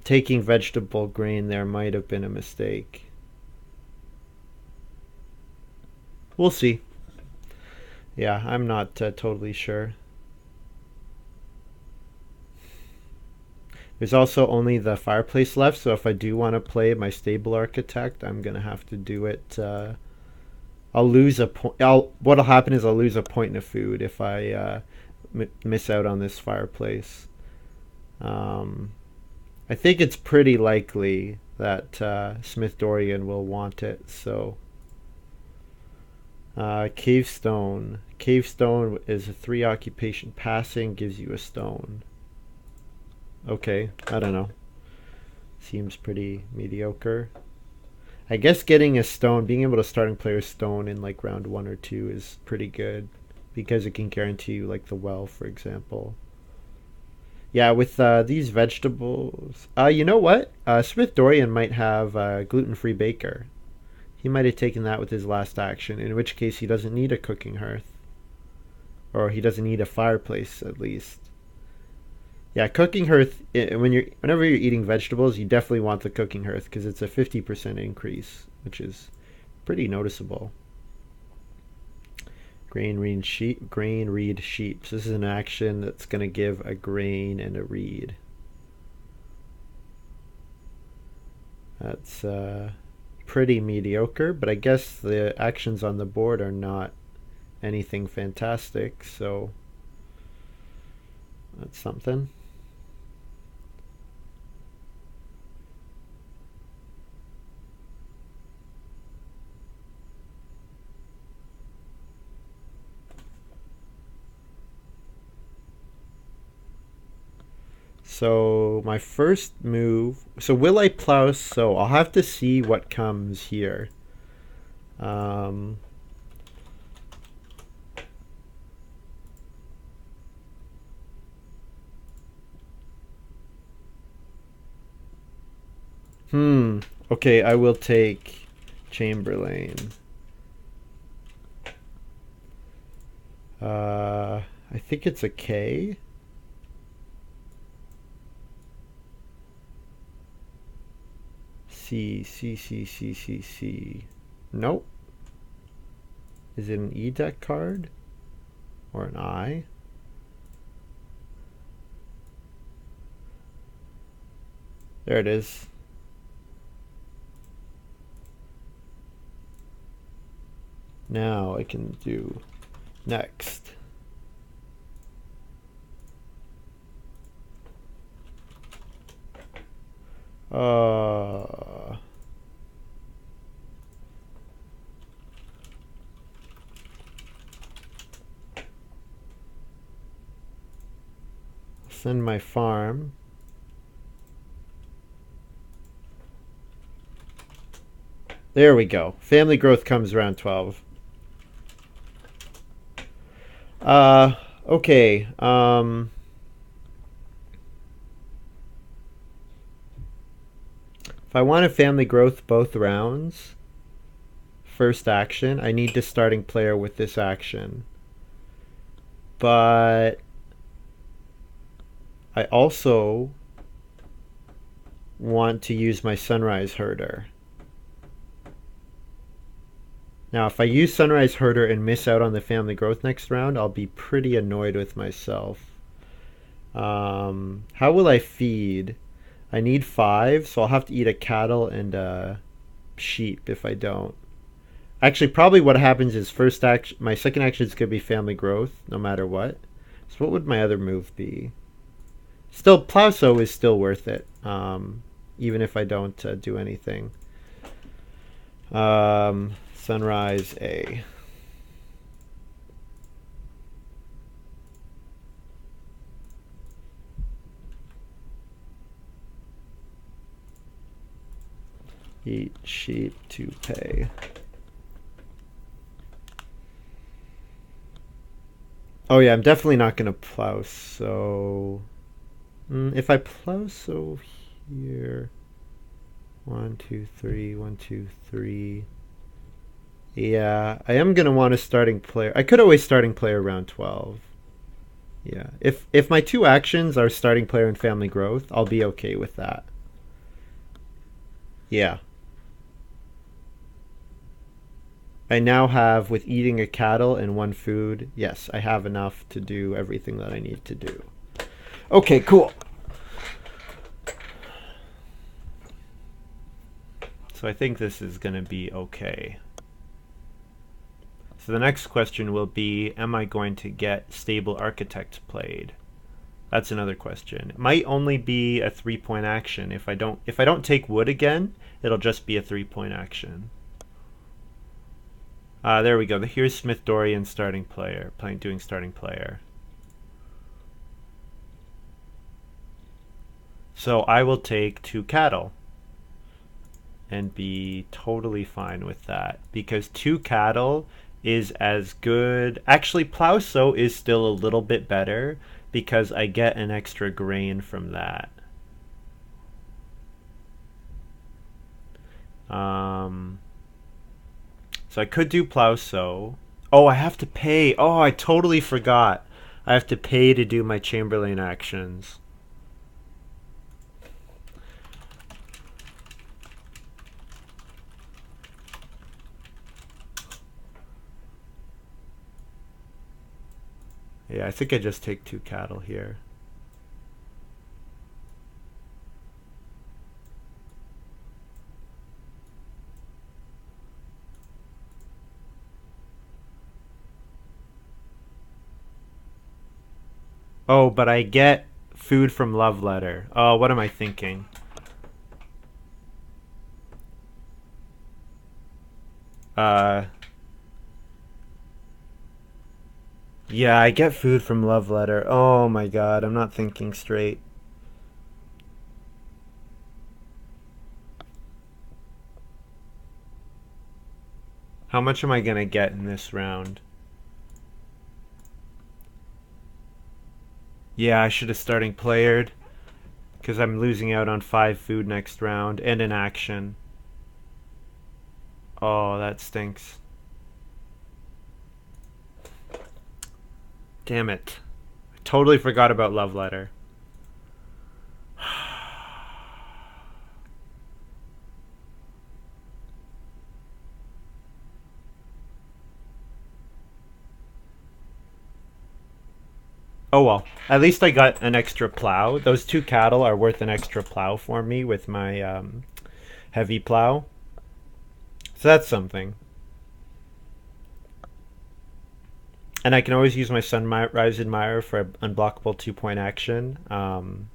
taking vegetable grain there might have been a mistake. We'll see. Yeah, I'm not totally sure. There's also only the fireplace left, so if I do want to play my stable architect, I'm gonna have to do it. I'll lose a point. What'll happen is I'll lose a point of food if I miss out on this fireplace. I think it's pretty likely that Smith Dorian will want it. So cave stone. Cave stone is a 3 occupation passing, gives you a stone. Okay, I don't know. Seems pretty mediocre. I guess getting a stone, being able to starting player stone in like round 1 or 2 is pretty good, because it can guarantee you like the well, for example. Yeah, with these vegetables, you know what? Smith Dorian might have gluten-free baker. He might have taken that with his last action, in which case he doesn't need a cooking hearth, or he doesn't need a fireplace at least. Yeah, cooking hearth. Whenever you're eating vegetables, you definitely want the cooking hearth because it's a 50% increase, which is pretty noticeable. Grain, reed, sheep. Grain, reed, sheep. So this is an action that's going to give a grain and a reed. That's pretty mediocre, but I guess the actions on the board are not anything fantastic, so that's something. So my first move. So will I plow? So I'll have to see what comes here. Um, hmm. Okay, I will take Chamberlain. I think it's a K. C C C C C C. Nope. Is it an E deck card or an I? There it is. Now I can do next. Uh, Send my farm. There we go. Family growth comes around 12. Okay. If I want a family growth both rounds, first action, I need the starting player with this action. But I also want to use my Sunrise Herder. Now, if I use Sunrise Herder and miss out on the family growth next round, I'll be pretty annoyed with myself. How will I feed? I need 5, so I'll have to eat a cattle and a sheep if I don't. Actually, probably what happens is first action, my second action is going to be family growth, no matter what. So what would my other move be? Still, Plowsow is still worth it, even if I don't do anything. Sunrise A. Eat sheep to pay. Oh yeah, I'm definitely not going to plow so. If I plow so here. 1, 2, 3, 1, 2, 3. Yeah, I am going to want a starting player. I could always starting player around 12. Yeah, if my two actions are starting player and family growth, I'll be okay with that. Yeah. I now have, with eating a cattle and 1 food, yes, I have enough to do everything that I need to do. Okay, cool. So I think this is going to be okay. So the next question will be, am I going to get Stable Architect played? That's another question. It might only be a 3-point action. If I don't take wood again, it'll just be a 3-point action. There we go. Here's Smith Dorian starting player, doing starting player. So I will take 2 cattle and be totally fine with that, because 2 cattle is as good. Actually, Plowsow is still a little bit better because I get an extra grain from that. So I could do Plowsow. Oh, I have to pay. Oh, I totally forgot. I have to pay to do my Chamberlain actions. Yeah, I think I just take 2 cattle here. Oh, but I get food from Love Letter. Oh, what am I thinking? Uh, yeah, I get food from Love Letter. Oh my god, I'm not thinking straight. How much am I gonna get in this round? Yeah, I should have starting playered because I'm losing out on 5 food next round and an action. Oh, that stinks. Damn it. I totally forgot about Love Letter. Oh well, at least I got an extra plow. Those 2 cattle are worth an extra plow for me with my heavy plow. So that's something. And I can always use my Sunrise Admirer for an unblockable 2-point action, an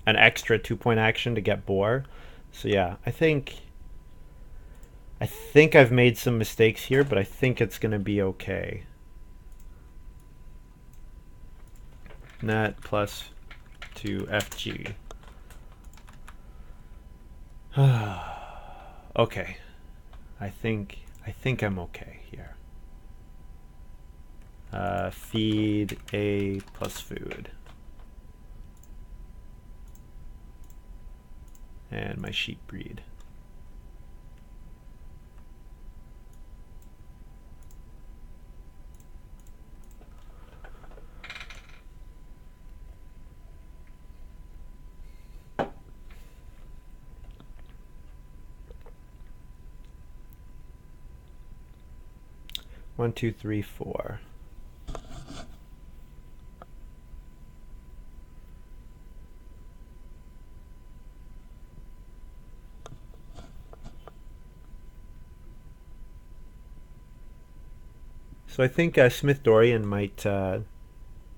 extra 2-point action to get boar. So yeah, I think I've made some mistakes here, but I think it's gonna be okay. Net plus 2 FG. Okay, I think I'm okay here. Feed A plus food. And my sheep breed. One, two, three, four. So I think Smith Dorian might,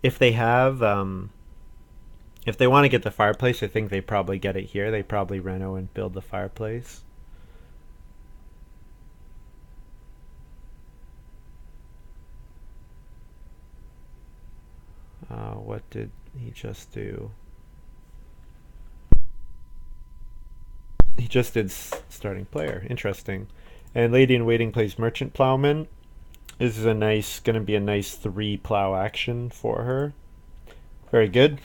if they have, if they want to get the fireplace, I think they probably get it here. They probably reno and build the fireplace. What did he just do? He just did starting player. Interesting. And Lady in Waiting plays Merchant Plowman. This is gonna be a nice 3 plow action for her. Very good.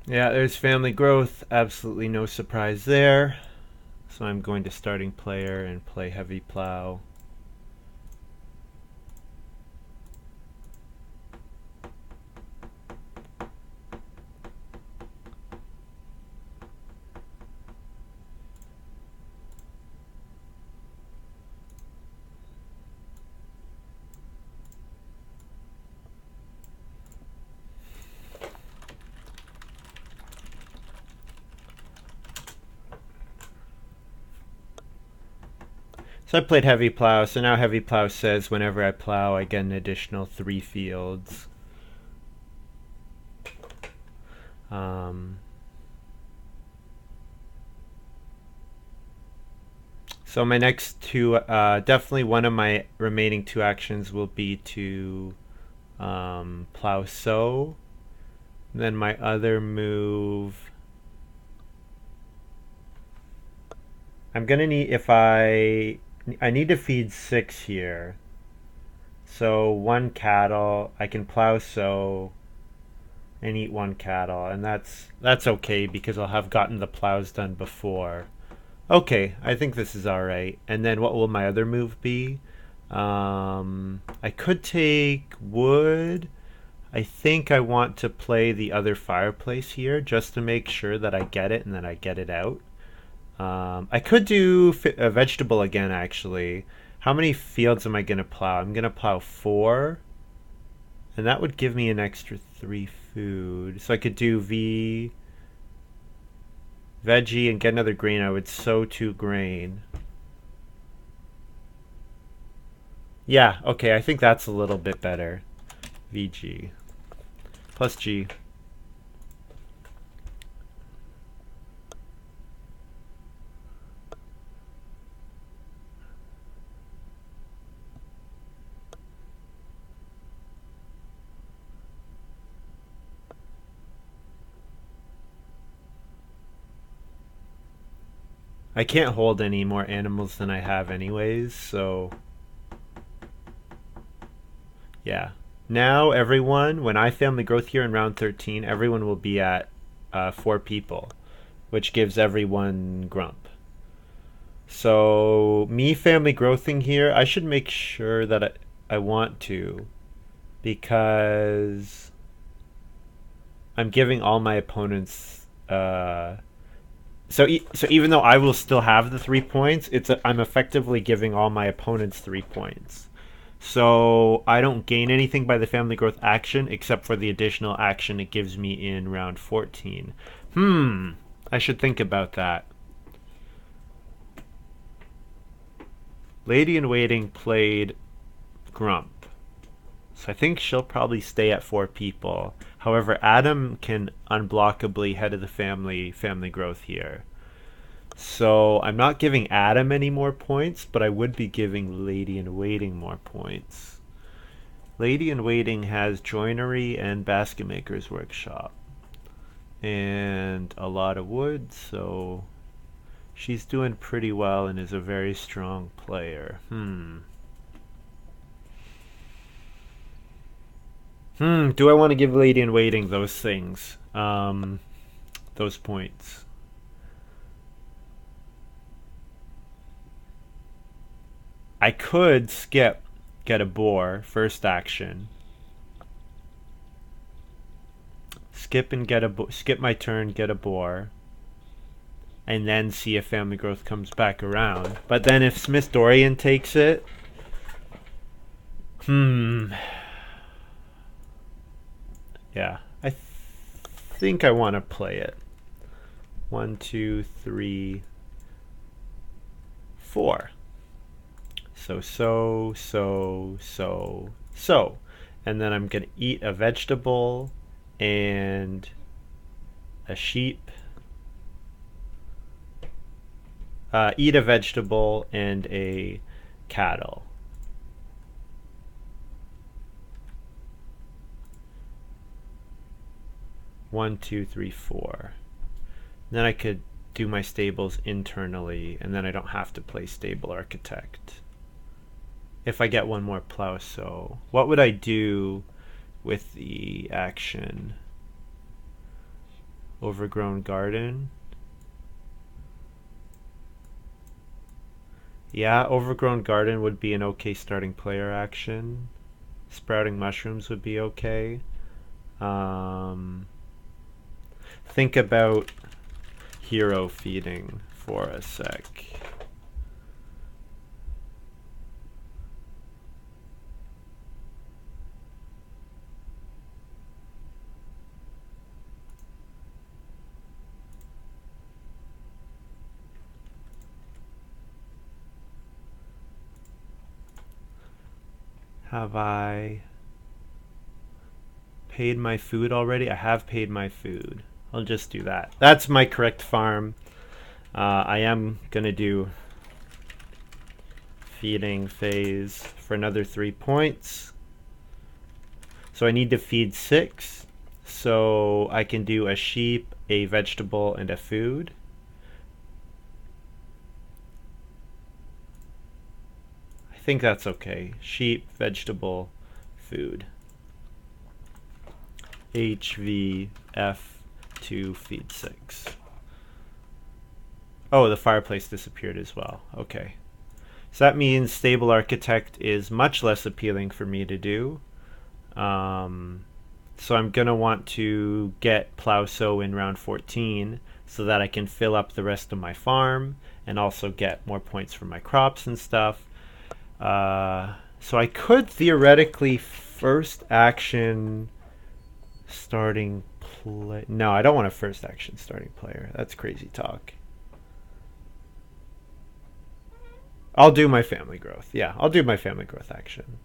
Yeah, there's family growth. Absolutely no surprise there. So I'm going to starting player and play heavy plow. So I played heavy plow. So now heavy plow says whenever I plow, I get an additional 3 fields. Um, so my next 2, definitely one of my remaining 2 actions will be to plow sow. And then my other move, I'm gonna need, if I need to feed 6 here. So 1 cattle, I can plow sow and eat 1 cattle, and that's okay because I'll have gotten the plows done before. Okay, I think this is alright. And then what will my other move be? I could take wood. I think I want to play the other fireplace here just to make sure that I get it and then I get it out. I could do a vegetable again, actually. How many fields am I going to plow? I'm going to plow 4. And that would give me an extra 3 food. So I could do veggie and get another grain. I would sow 2 grain. Yeah, okay, I think that's a little bit better. VG plus G. I can't hold any more animals than I have anyways, so yeah. Now everyone, when I family growth here in round 13, everyone will be at 4 people, which gives everyone grump. So me family growthing here, I should make sure that I want to, because I'm giving all my opponents so even though I will still have the 3 points, I'm effectively giving all my opponents 3 points. So I don't gain anything by the family growth action except for the additional action it gives me in round 14. I should think about that. Lady in Waiting played Grump. So I think she'll probably stay at 4 people. However, Adam can unblockably head of the family growth here. So I'm not giving Adam any more points, but I would be giving Lady in Waiting more points. Lady in Waiting has joinery and basket maker's workshop. And a lot of wood, so she's doing pretty well and is a very strong player. Do I want to give Lady in Waiting those things? Those points. I could skip, get a boar, first action. Skip and get skip my turn, get a boar. And then see if family growth comes back around. But then if Smith Dorian takes it, yeah, I think I want to play it. 1, 2, 3, 4. So. And then I'm going to eat a vegetable and a sheep. Eat a vegetable and a cattle. One, two, three, 4. Then I could do my stables internally, and then I don't have to play stable architect. If I get one more plow, so what would I do with the action? Overgrown garden. Yeah, overgrown garden would be an okay starting player action. Sprouting mushrooms would be okay. Think about hero feeding for a sec. Have I paid my food already? I have paid my food. I'll just do that. That's my correct farm. I am going to do feeding phase for another 3 points. So I need to feed 6. So I can do a sheep, a vegetable, and a food. I think that's okay. Sheep, vegetable, food. HVF2 feed 6. Oh, the fireplace disappeared as well. Okay. So that means stable architect is much less appealing for me to do. So I'm going to want to get plow sow in round 14 so that I can fill up the rest of my farm and also get more points for my crops and stuff. So I could theoretically first action starting play. No, I don't want a first action starting player. That's crazy talk. I'll do my family growth. Yeah, I'll do my family growth action.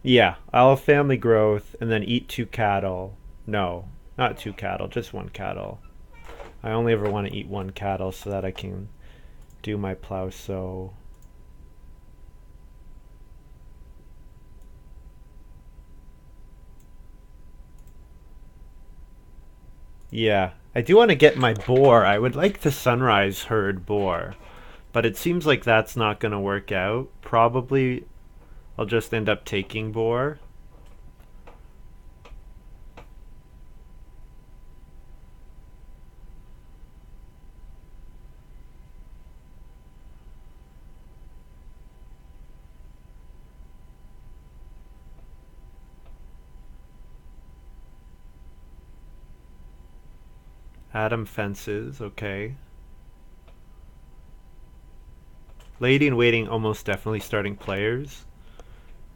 Yeah, I'll family growth and then eat 2 cattle. No, not 2 cattle, just 1 cattle. I only ever want to eat 1 cattle so that I can do my plow sow. Yeah, I do want to get my boar. I would like the sunrise herd boar, but it seems like that's not going to work out. Probably I'll just end up taking boar. Adam fences, okay. Lady in waiting almost definitely starting players.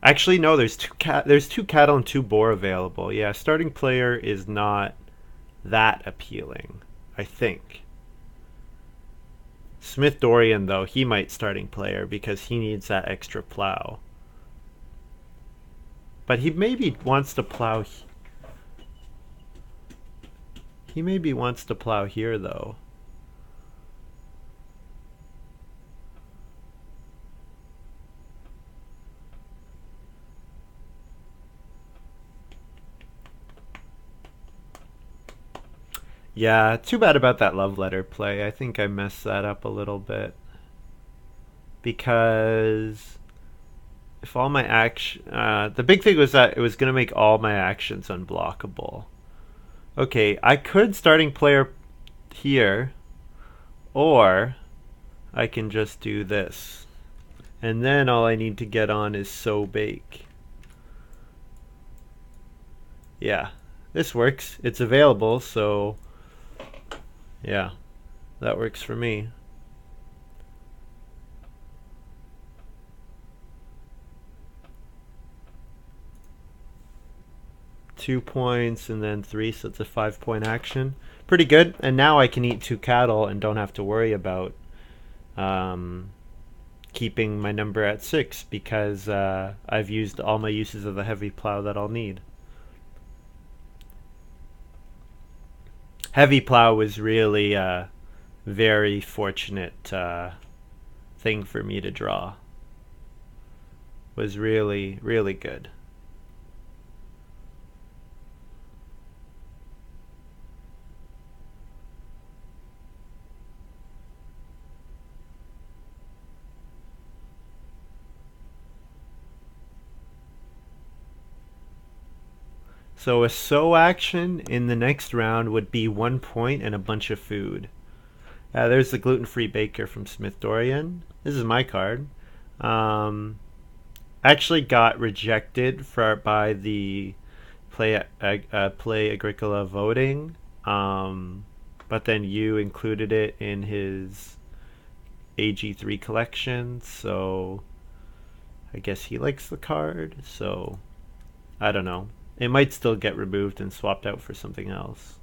Actually, no. There's 2 cattle and 2 boar available. Yeah, starting player is not that appealing. I think. Smith Dorian though, he might starting player because he needs that extra plow. But he maybe wants to plow. He maybe wants to plow here though. Yeah, too bad about that love letter play. I think I messed that up a little bit. Because if all my action. The big thing was that it was going to make all my actions unblockable. Okay, I could starting player here, or I can just do this. And then all I need to get on is sow bake. Yeah, this works. It's available, so yeah, that works for me. Two points and then three, so it's a 5 point action. Pretty good. And now I can eat 2 cattle and don't have to worry about keeping my number at 6 because I've used all my uses of the heavy plow that I'll need. Heavy plow was really a very fortunate thing for me to draw. Was really, really good. So a sow action in the next round would be 1 point and a bunch of food. There's the gluten-free baker from Smith Dorian. This is my card. Actually got rejected by the Play-agricola voting, but then you included it in his AG3 collection, so I guess he likes the card. So I don't know. It might still get removed and swapped out for something else.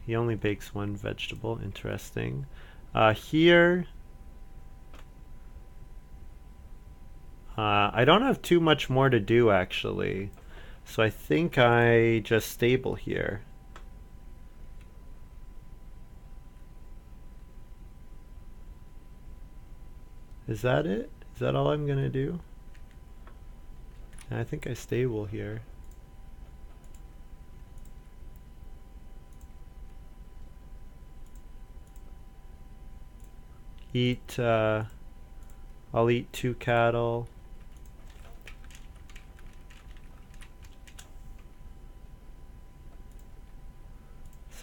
He only bakes 1 vegetable. Interesting. Here, I don't have too much more to do actually. So I think I just stable here. Is that it? Is that all I'm gonna do? I think I stable here. I'll eat 2 cattle.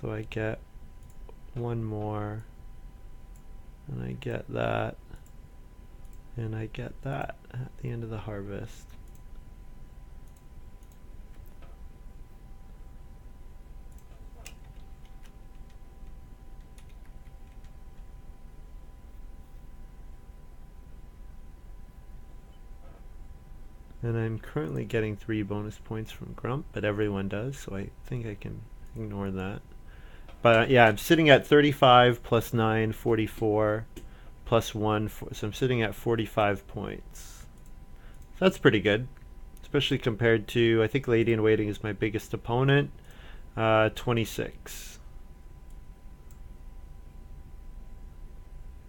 So I get one more, and I get that, and I get that at the end of the harvest. And I'm currently getting 3 bonus points from Grump, but everyone does, so I think I can ignore that. But yeah, I'm sitting at 35 plus 9, 44, plus 1, so I'm sitting at 45 points. So that's pretty good, especially compared to, I think Lady in Waiting is my biggest opponent, 26.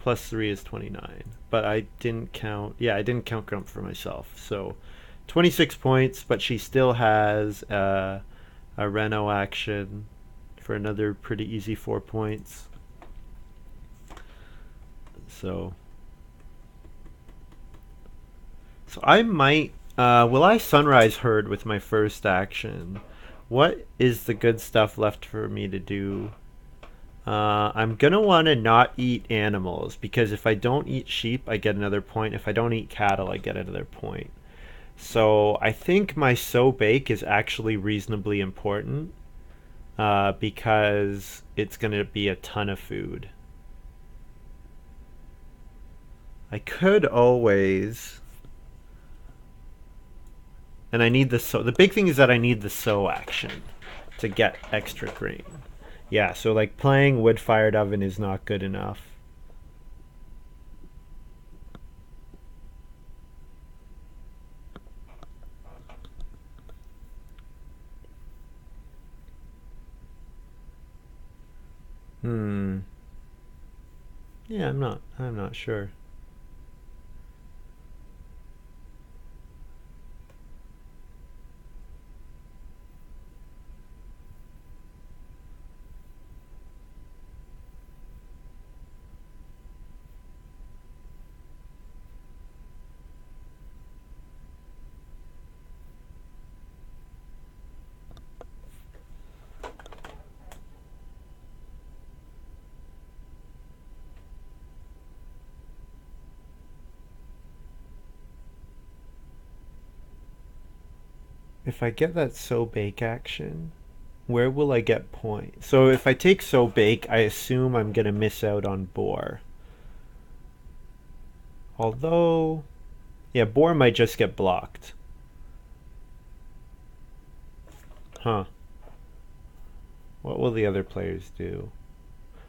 Plus 3 is 29. But I didn't count, yeah, I didn't count Grump for myself. So 26 points, but she still has a Reno action for another pretty easy 4 points. So I might, will I Sunrise Herd with my first action? What is the good stuff left for me to do? I'm gonna want to not eat animals, because if I don't eat sheep, I get another point. If I don't eat cattle, I get another point. So I think my So Bake is actually reasonably important, because it's gonna be a ton of food. I could always, and I need the sow. The big thing is that I need the sow action to get extra grain. Yeah, so like playing wood-fired oven is not good enough. Hmm. Yeah, I'm not sure. If I get that So Bake action, where will I get points? So if I take So Bake, I assume I'm gonna miss out on Boar. Although, yeah, Boar might just get blocked. Huh. What will the other players do?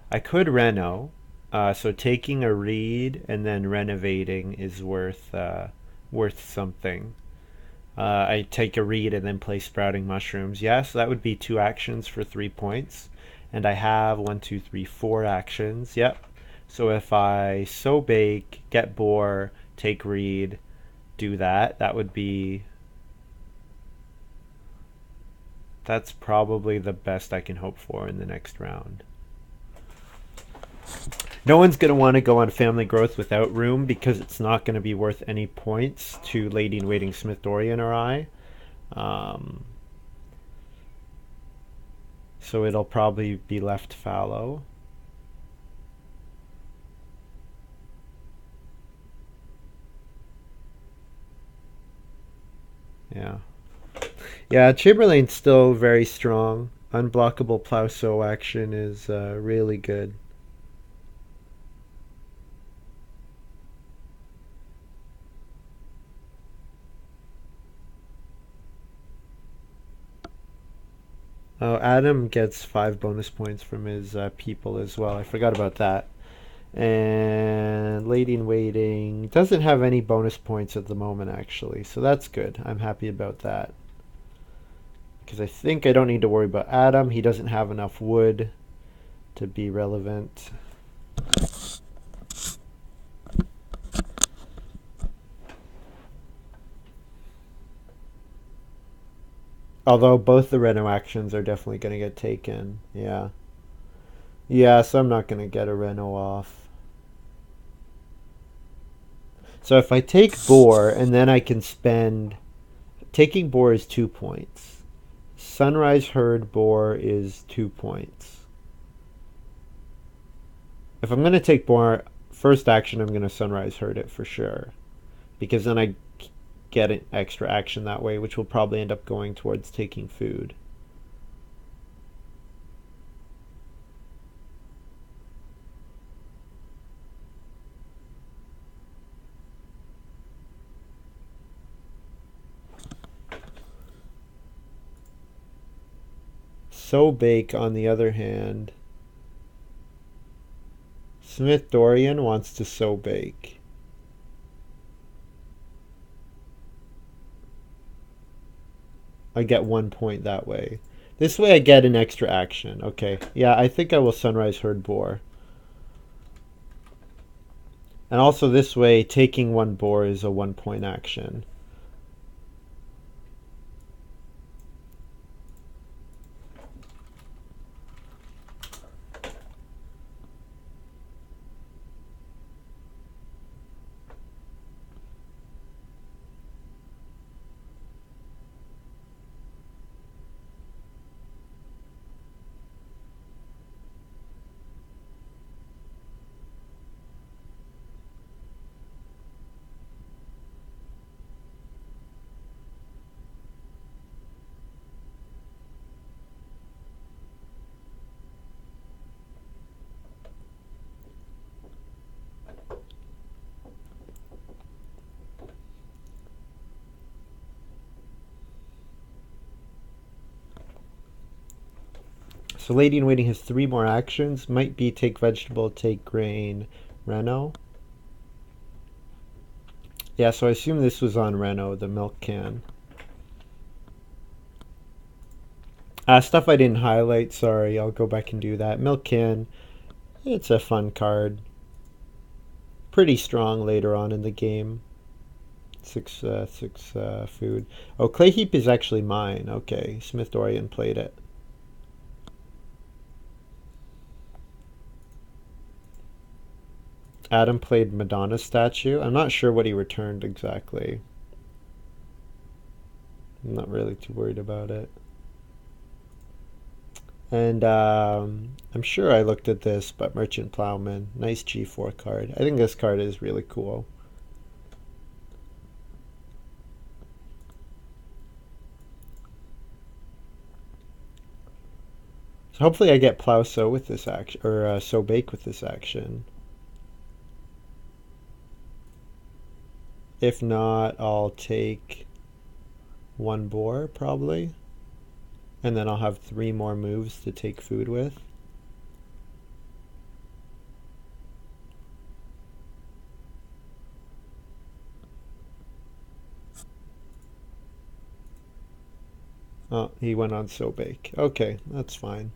I could Reno. So taking a reed and then renovating is worth something. I take a reed and then play sprouting mushrooms. Yeah, so that would be 2 actions for 3 points. And I have 1, 2, 3, 4 actions. Yep. So if I So Bake, get Boar, take reed, do that, that would be, that's probably the best I can hope for in the next round. No one's going to want to go on Family Growth without room, because it's not going to be worth any points to Lady in Waiting, Smith, Dorian, or I. So it'll probably be left fallow. Yeah. Yeah, Chamberlain's still very strong. Unblockable plow sow action is really good. Oh, Adam gets 5 bonus points from his people as well. I forgot about that. And Lady in Waiting doesn't have any bonus points at the moment, actually. So that's good. I'm happy about that. Because I think I don't need to worry about Adam. He doesn't have enough wood to be relevant. Although both the Reno actions are definitely going to get taken. Yeah. Yeah, so I'm not going to get a Reno off. So if I take Boar, and then I can spend... Taking Boar is 2 points. Sunrise Herd Boar is 2 points. If I'm going to take more first action, I'm going to sunrise herd it for sure. Because then I get an extra action that way, which will probably end up going towards taking food. So Bake, on the other hand, Smith Dorian wants to So Bake. I get 1 point that way. This way I get an extra action. Okay, yeah, I think I will Sunrise Herd Boar. And also this way, taking one boar is a 1 point action. So Lady in Waiting has 3 more actions. Might be take vegetable, take grain, Reno. Yeah, so I assume this was on Reno, the milk can. Stuff I didn't highlight, sorry, I'll go back and do that. Milk can, it's a fun card. Pretty strong later on in the game. Six food. Oh, Clay Heap is actually mine. Okay, Smith Dorian played it. Adam played Madonna statue. I'm not sure what he returned exactly. I'm not really too worried about it. And I'm sure I looked at this, but Merchant Plowman, nice G4 card. I think this card is really cool. So hopefully I get Plow Sow with this action, or Sow Bake with this action. If not, I'll take one boar probably. And then I'll have 3 more moves to take food with. Oh, he went on So Bake. Okay, that's fine.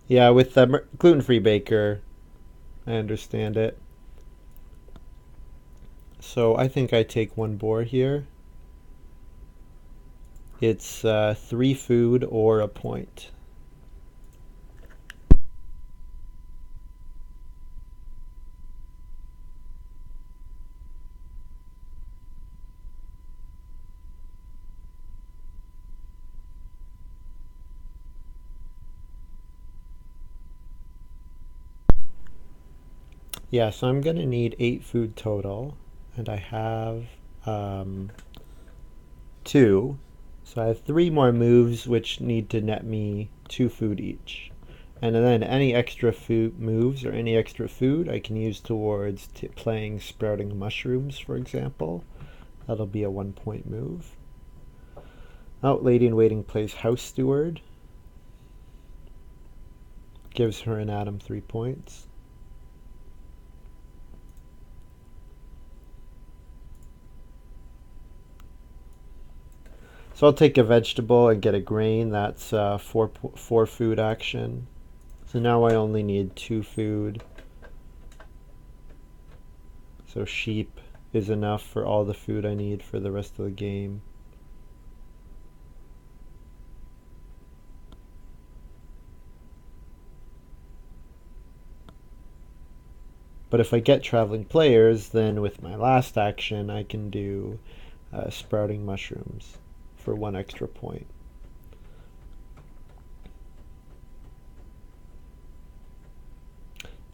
Yeah, with the gluten-free baker, I understand it. So I think I take one boar here. It's 3 food or a point. Yeah, so I'm going to need 8 food total, and I have 2. So I have 3 more moves, which need to net me 2 food each. And then any extra food moves or any extra food I can use towards playing Sprouting Mushrooms, for example. That'll be a 1 point move. Oh, Lady in Waiting plays House Steward. Gives her and Adam 3 points. So I'll take a vegetable and get a grain. That's 4 food action. So now I only need 2 food. So sheep is enough for all the food I need for the rest of the game. But if I get traveling players, then with my last action I can do Sprouting Mushrooms for 1 extra point.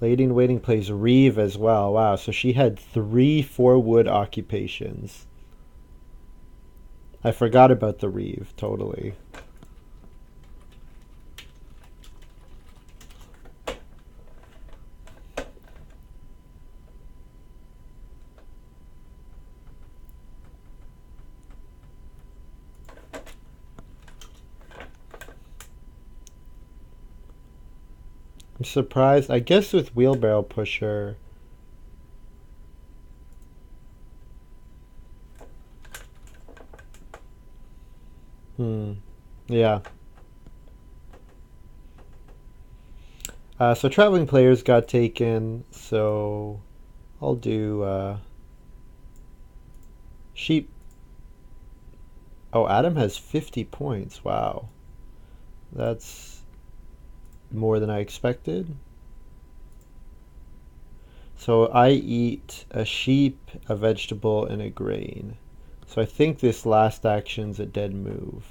Lady in Waiting plays Reeve as well. Wow, so she had 3 4-wood occupations. I forgot about the Reeve, totally. I'm surprised. I guess with Wheelbarrow Pusher, yeah. So Traveling Players got taken, so I'll do Sheep. Oh, Adam has 50 points. Wow. That's more than I expected. So I eat a sheep, a vegetable, and a grain. So I think this last action's a dead move.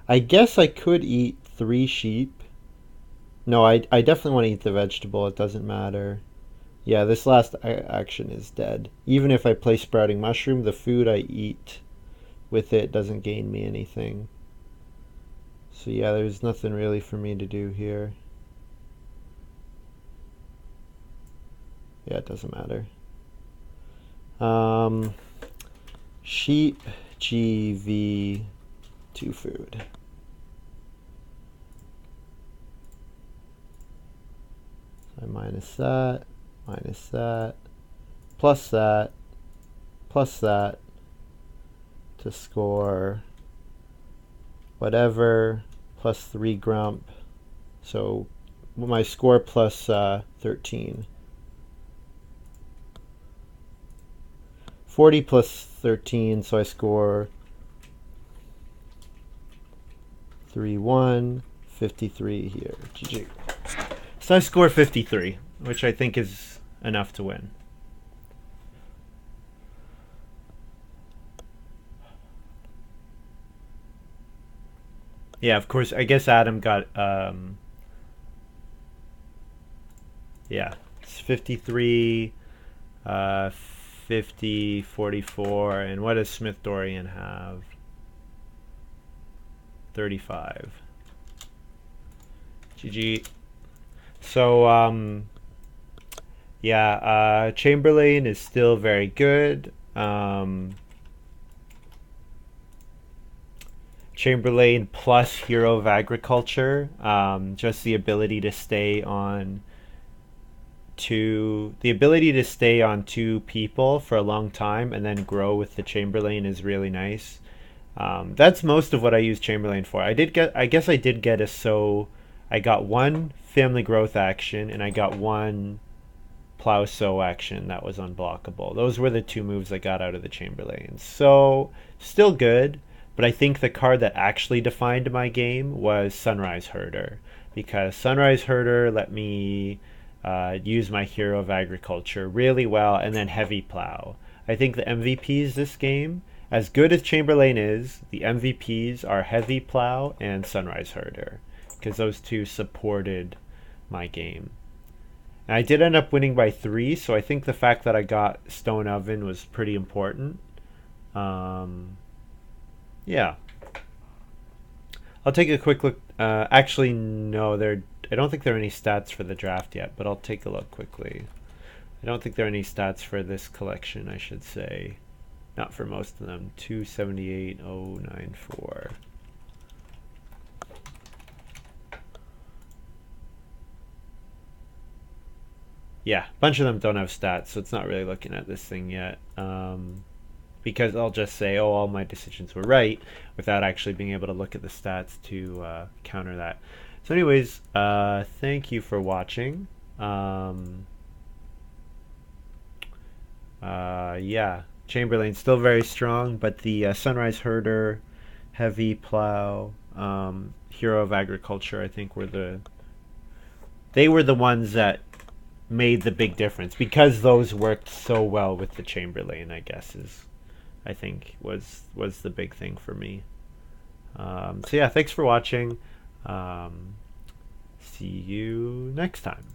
I guess I could eat 3 sheep. No, I definitely want to eat the vegetable. It doesn't matter. Yeah, this last action is dead. Even if I play Sprouting Mushroom, the food I eat with it doesn't gain me anything. So yeah, there's nothing really for me to do here. Yeah, it doesn't matter. Sheep, GV, 2 food. So I minus that, plus that, plus that to score whatever, plus 3 grump. So my score plus 13. 40 plus 13, so I score 3-1, 53 here. GG. So I score 53, which I think is enough to win. Yeah, of course. I guess Adam got yeah, it's 53, 50, 44, and what does Smith Dorian have? 35. GG. So yeah, Chamberlain is still very good. Chamberlain plus Hero of Agriculture, just the ability to stay on the ability to stay on 2 people for a long time and then grow with the Chamberlain is really nice. That's most of what I use Chamberlain for. I guess I did get I got 1 family growth action and I got 1 plow sow action that was unblockable. Those were the 2 moves I got out of the Chamberlain. So still good, but I think the card that actually defined my game was Sunrise Herder, because Sunrise Herder let me use my Hero of Agriculture really well, and then Heavy Plow. I think the MVPs this game, as good as Chamberlain is, the MVPs are Heavy Plow and Sunrise Herder, because those 2 supported my game. And I did end up winning by 3, so I think the fact that I got Stone Oven was pretty important. Yeah. I'll take a quick look. Actually, no, I don't think there are any stats for the draft yet, but I'll take a look quickly. I don't think there are any stats for this collection, I should say. Not for most of them. 278094. Yeah, a bunch of them don't have stats, so it's not really looking at this thing yet. Because I'll just say, oh, all my decisions were right, without actually being able to look at the stats to counter that. So anyways, thank you for watching. Yeah, Chamberlain's still very strong, but the Sunrise Herder, Heavy Plow, Hero of Agriculture, I think they were the ones that made the big difference, because those worked so well with the Chamberlain, I guess I think was the big thing for me. So yeah, thanks for watching. See you next time.